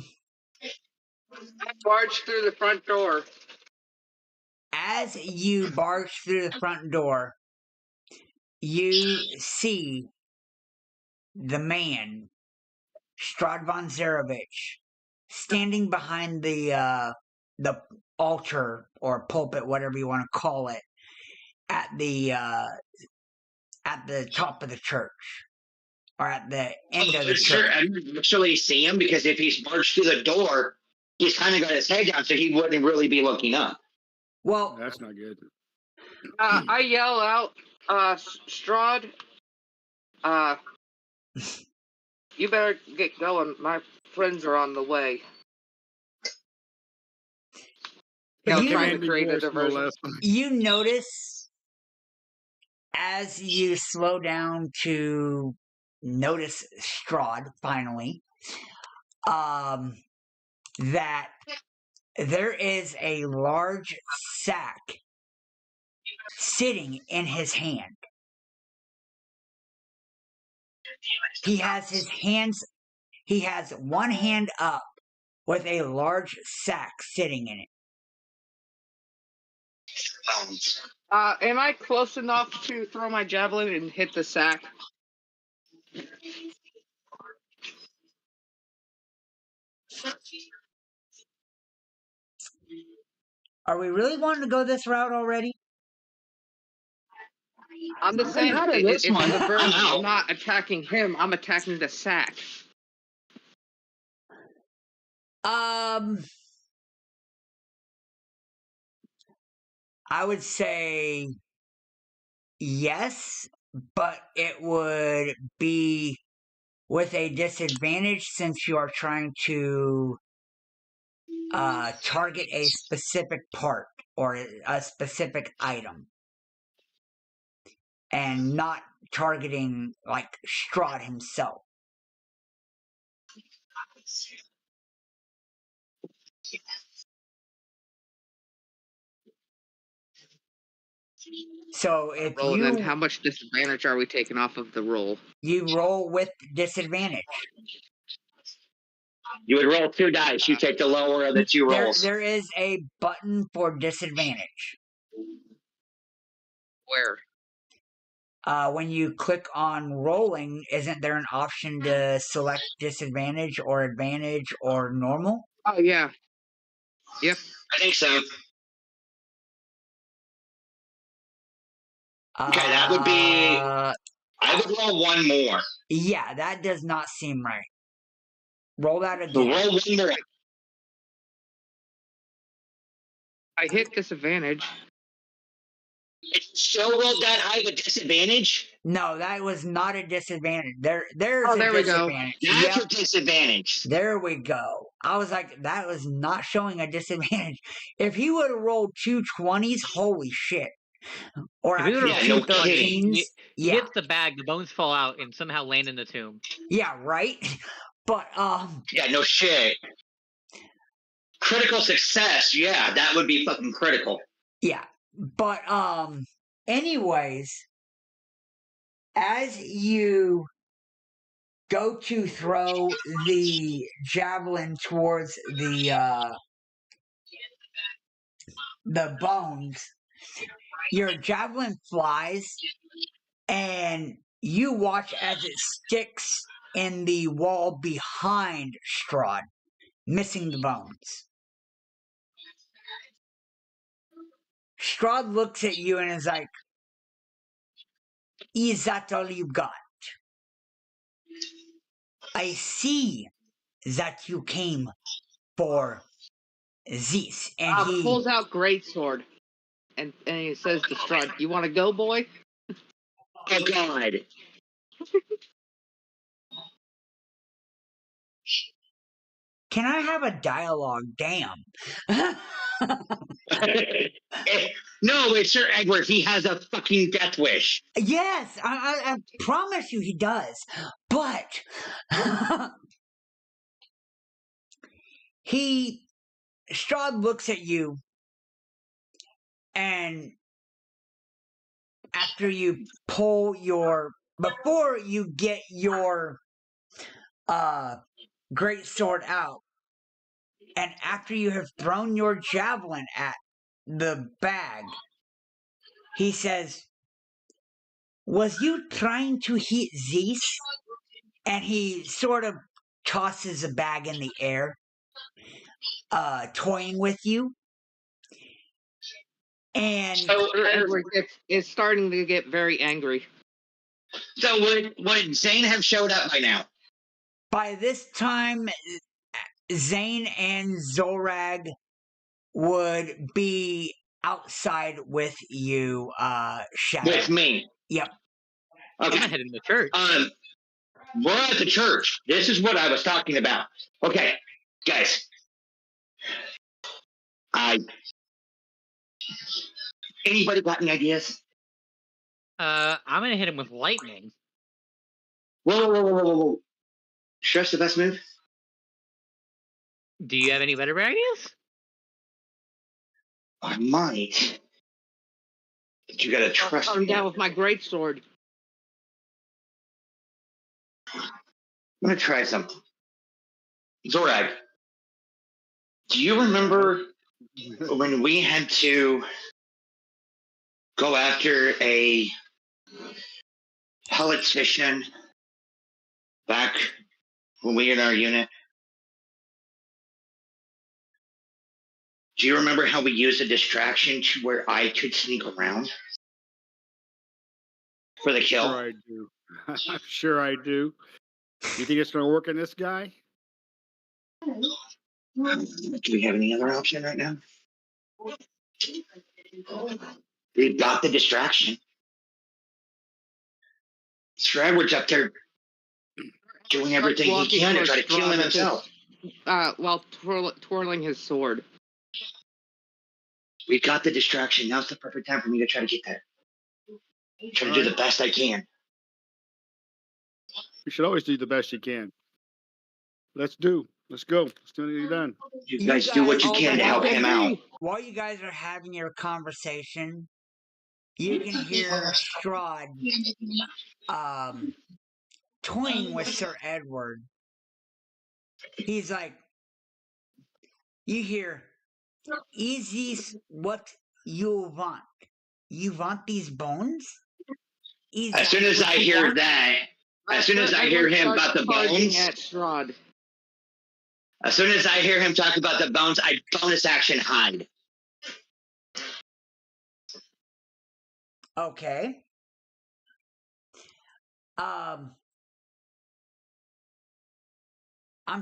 barged through the front door. As you barge through the front door, you see the man, Strahd von Zarevich, standing behind the altar or pulpit, whatever you want to call it, at the top of the church, or at the end of the Sure, church. I didn't actually see him because if he's barged through the door, he's kind of got his head down, so he wouldn't really be looking up. Well, That's not good. I yell out, Strahd, you better get going. My friends are on the way. You- trying to create a Voice, no diversion. less. you notice as you slow down to notice Strahd finally, that there is a large sack sitting in his hand. He has one hand up with a large sack sitting in it. Am I close enough to throw my javelin and hit the sack? Are we really wanting to go this route already? I'm just I'm saying, out of this if one. the I'm bird's out. not attacking him, I'm attacking the sack. I would say yes, but it would be with a disadvantage since you are trying to target a specific part or a specific item and not targeting like Strahd himself. So if Roll, then how much disadvantage are we taking off of the roll? you roll with disadvantage. You would roll 2 dice. You take the lower of the 2 rolls. There is a button for disadvantage. Where? When you click on rolling, isn't there an option to select disadvantage or advantage or normal? Oh, yeah. Yep. I think so. Okay, that would be. I would roll 1 more. Yeah, that does not seem right. Roll that So again. roll 1 more. I hit disadvantage. It still rolled that high with disadvantage? No, that was not a disadvantage. There's Oh, a there we go. disadvantage. That's Yep, a disadvantage. there we go. I was like, that was not showing a disadvantage. If he would have rolled 2 20s, holy shit. Or If he would've actually rolled 2 no kidding. 13s. He Yeah, hits the bag, the bones fall out, and somehow land in the tomb. yeah, right? But, Yeah, no shit. Critical success. Yeah, that would be fucking critical. yeah. But, anyways, as you go to throw the javelin towards the bones, your javelin flies and you watch as it sticks in the wall behind Strahd, missing the bones. Strahd looks at you and is like, is that all you got? I see that you came for this. And he Pulls out greatsword and he says to Strahd, "You want to go, boy?" Oh, God. Can I have a dialogue? Damn. No, it's Sir Edward. He has a fucking death wish. Yes, I promise you he does. But Strahd looks at you, and after you before you get your great sword out, and after you have thrown your javelin at the bag, he says, "Was you trying to hit this?" And he sort of tosses a bag in the air, toying with you. And Sir Edward is starting to get very angry. So would Zane have showed up by now? by this time, Zane and Xorag would be outside with you, Shadow. With me. Yep. I'm Okay. heading to church. We're at the church. This is what I was talking about. Okay, guys. Anybody got any ideas? I'm gonna hit him with lightning. Whoa. Stress the best move? Do you have any better ideas? I might. But you gotta trust I'll come me. down with my greatsword. I'm gonna try something. Xorag, do you remember when we had to go after a politician back when we were in our unit? Do you remember how we used a distraction to where I could sneak around for the kill? Sure I do. I'm sure I do. You think it's going to work on this guy? Do we have any other option right now? We've got the distraction. Strahd up there doing everything he Walking can to towards try to kill Strahd him with his- himself. while twirling his sword. We've got the distraction. Now's the perfect time for me to try to get there. Try to do the best I can. You should always do the best you can. Let's go. Let's do it done. You guys do what you can to help him out. While you guys are having your conversation, you can hear Strahd toying with Sir Edward. He's like, you hear, is this what you want? You want these bones? As soon as I hear that, as soon as I hear him about the bones, at Strahd. as soon as I hear him talk about the bones, I bonus action hide. Okay. I'm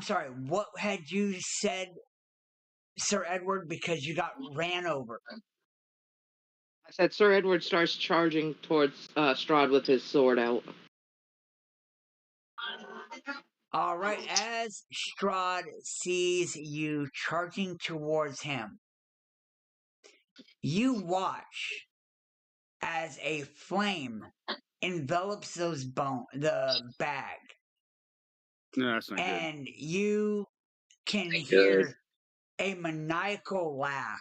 sorry, what had you said, Sir Edward, because you got ran over? I said Sir Edward starts charging towards Strahd with his sword out. All right, as Strahd sees you charging towards him, you watch as a flame envelops the bag, No, that's not good. and you can hear a maniacal laugh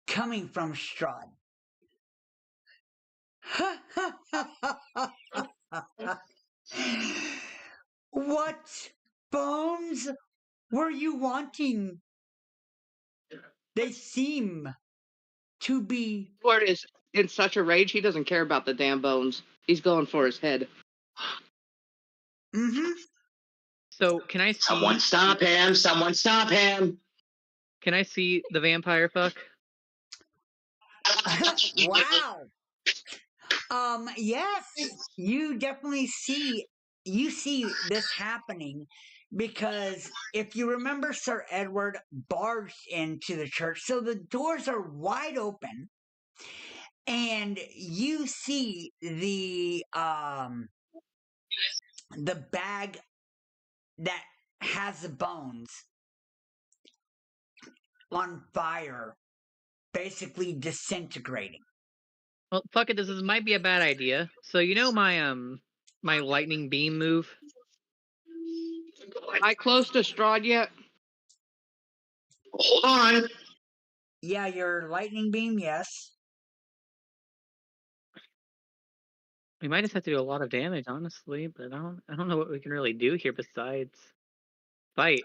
coming from Strahd. What bones were you wanting? They seem to be. Edward is in such a rage, he doesn't care about the damn bones. He's going for his head. Mm-hmm. So can I see? Someone stop him! Someone stop him! Can I see the vampire fuck? Wow. Yes, you definitely see this happening because if you remember, Sir Edward barged into the church, so the doors are wide open, and you see the bag that has the bones on fire, basically disintegrating. Well, fuck it. This might be a bad idea. So you know my lightning beam move. Am I close to Strahd yet? Hold on. Yeah, your lightning beam, yes. We might just have to do a lot of damage, honestly. But I don't know what we can really do here besides fight.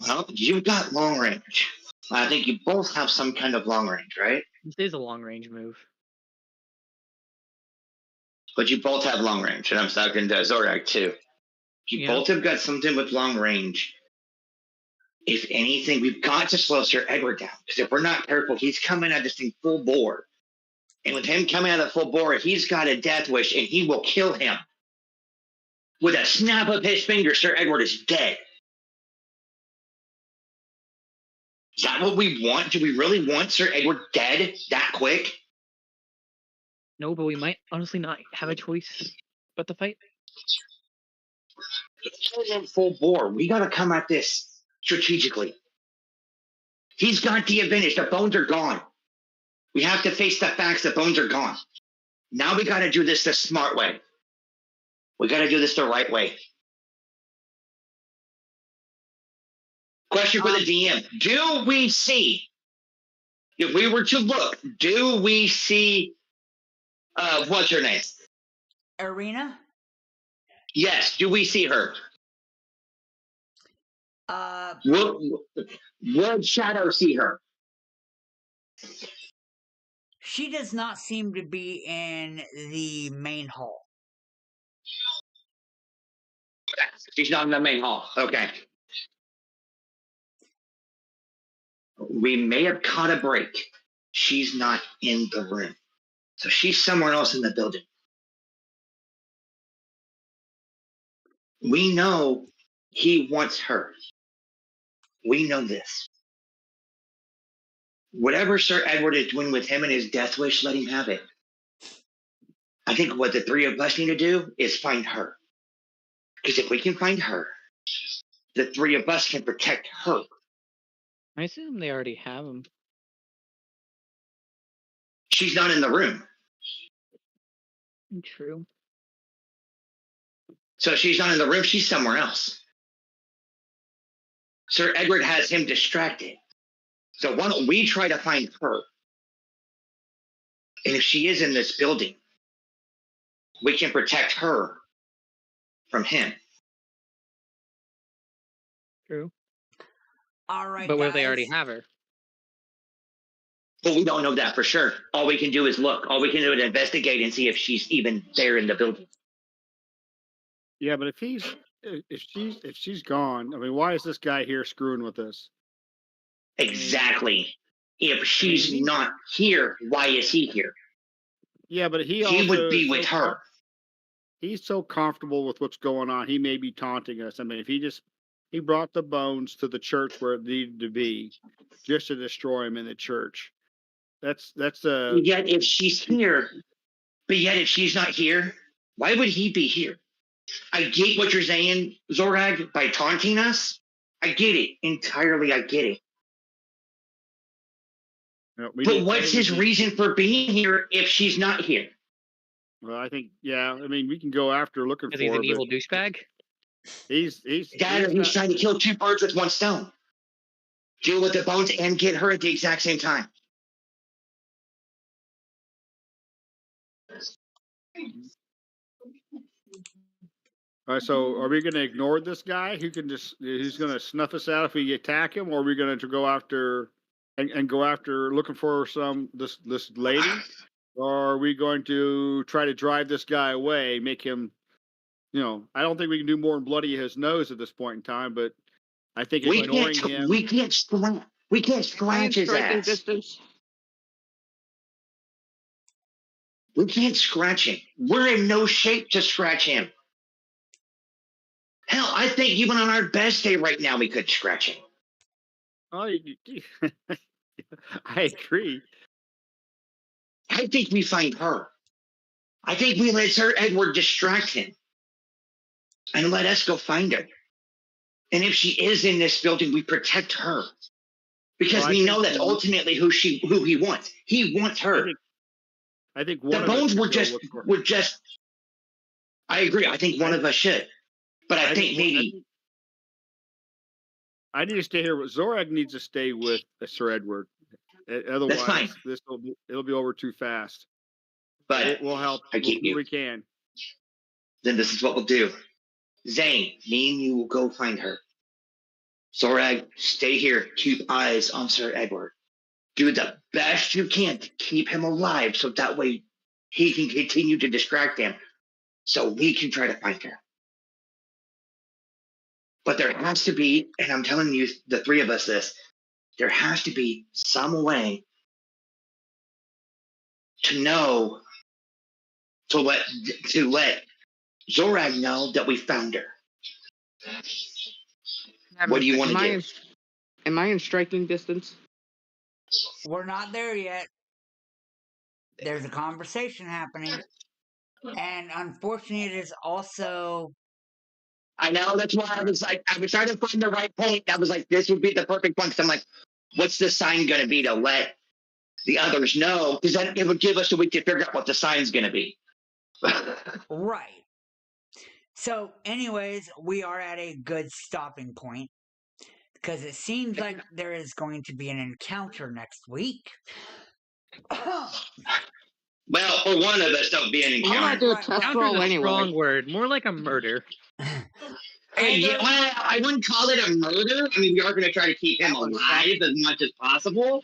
Well, you've got long range. I think you both have some kind of long range, right? This is a long range move. But you both have long range, and I'm talking to Xorag too. You both have got something with long range. If anything, we've got to slow Sir Edward down, because if we're not careful, he's coming at this thing full bore. And with him coming at the full bore, he's got a death wish, and he will kill him. With a snap of his finger, Sir Edward is dead. Is that what we want? Do we really want Sir Edward dead that quick? No, but we might honestly not have a choice but to fight. It's full bore. We got to come at this strategically. He's got the advantage. The bones are gone. We have to face the facts. The bones are gone. Now we got to do this the smart way. We got to do this the right way. Question for the DM. Do we see, if we were to look, do we see, what's her name? Arena? Yes, do we see her? Would Shadow see her? She does not seem to be in the main hall. She's not in the main hall. Okay. We may have caught a break. She's not in the room. So she's somewhere else in the building. We know he wants her. We know this. Whatever Sir Edward is doing with him and his death wish, let him have it. I think what the three of us need to do is find her. Because if we can find her, the three of us can protect her. I assume they already have him. She's not in the room. True. So if she's not in the room, she's somewhere else. Sir Edward has him distracted. So why don't we try to find her? And if she is in this building, we can protect her from him. True. All right, But what if they guys. already have her? But we don't know that for sure. All we can do is look. All we can do is investigate and see if she's even there in the building. Yeah, but if she's gone, I mean, why is this guy here screwing with us? Exactly. If she's he- not here, why is he here? Yeah, but he He also would be is with so her. He's so comfortable with what's going on. He may be taunting us. I mean, if he brought the bones to the church where it needed to be, just to destroy him in the church. That's Yet if she's here, but yet if she's not here, why would he be here? I get what you're saying, Xorag, by taunting us. I get it entirely. I get it. But what's his reason for being here if she's not here? Well, I think, yeah. I mean, we can go after looking for Because he's her. an evil douchebag? He's trying to kill two birds with one stone. Deal with the bones and get her at the exact same time. All right, so are we going to ignore this guy who's going to snuff us out if we attack him, or are we going to go after and go after looking for this lady, or are we going to try to drive this guy away, make him, I don't think we can do more than bloody his nose at this point in time, but I think ignoring him. We can't scratch his ass. Distance. We can't scratch him. We're in no shape to scratch him. Hell, I think even on our best day right now, we could scratch him. Oh, I agree. I think we find her. I think we let Sir Edward distract him and let us go find her. And if she is in this building, we protect her. Because we know that's ultimately who he wants. He wants her. I think the bones were just. I agree. I think one of us should, but I think maybe. I need to stay here. Xorag needs to stay with Sir Edward. Otherwise, that's fine. It'll be over too fast. But we'll help. I keep you. We can. Then this is what we'll do. Zane, me and you will go find her. Xorag, stay here. Keep eyes on Sir Edward. Do the best you can to keep him alive so that way he can continue to distract him so we can try to find her. But there has to be, and I'm telling you, the three of us this, there has to be some way to know, to let Xorag know that we found her. What do you want to do? Am I in striking distance? We're not there yet. There's a conversation happening. And unfortunately, it is also... I know, that's why I was trying to find the right point. I was like, this would be the perfect one. Because I'm like, what's the sign going to be to let the others know? Because then it would give us a week to figure out what the sign's going to be. Right. So, anyways, we are at a good stopping point. Because it seems like there is going to be an encounter next week. Well, for one of us, don't be an encounter. I'm gonna do a test roll anyway. Strong word, more like a murder. Well, I wouldn't call it a murder. I mean, we are going to try to keep him alive as much as possible.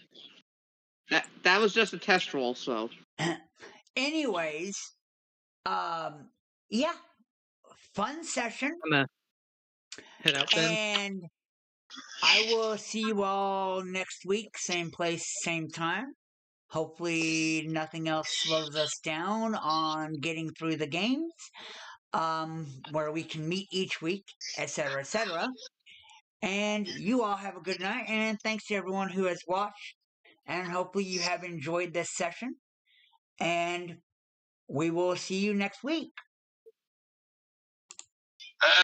That was just a test roll, so. Anyways, yeah, fun session. I'm gonna head out then. And I will see you all next week, same place, same time. Hopefully, nothing else slows us down on getting through the games, where we can meet each week, etc., etc. And you all have a good night, and thanks to everyone who has watched. And hopefully, you have enjoyed this session. And we will see you next week.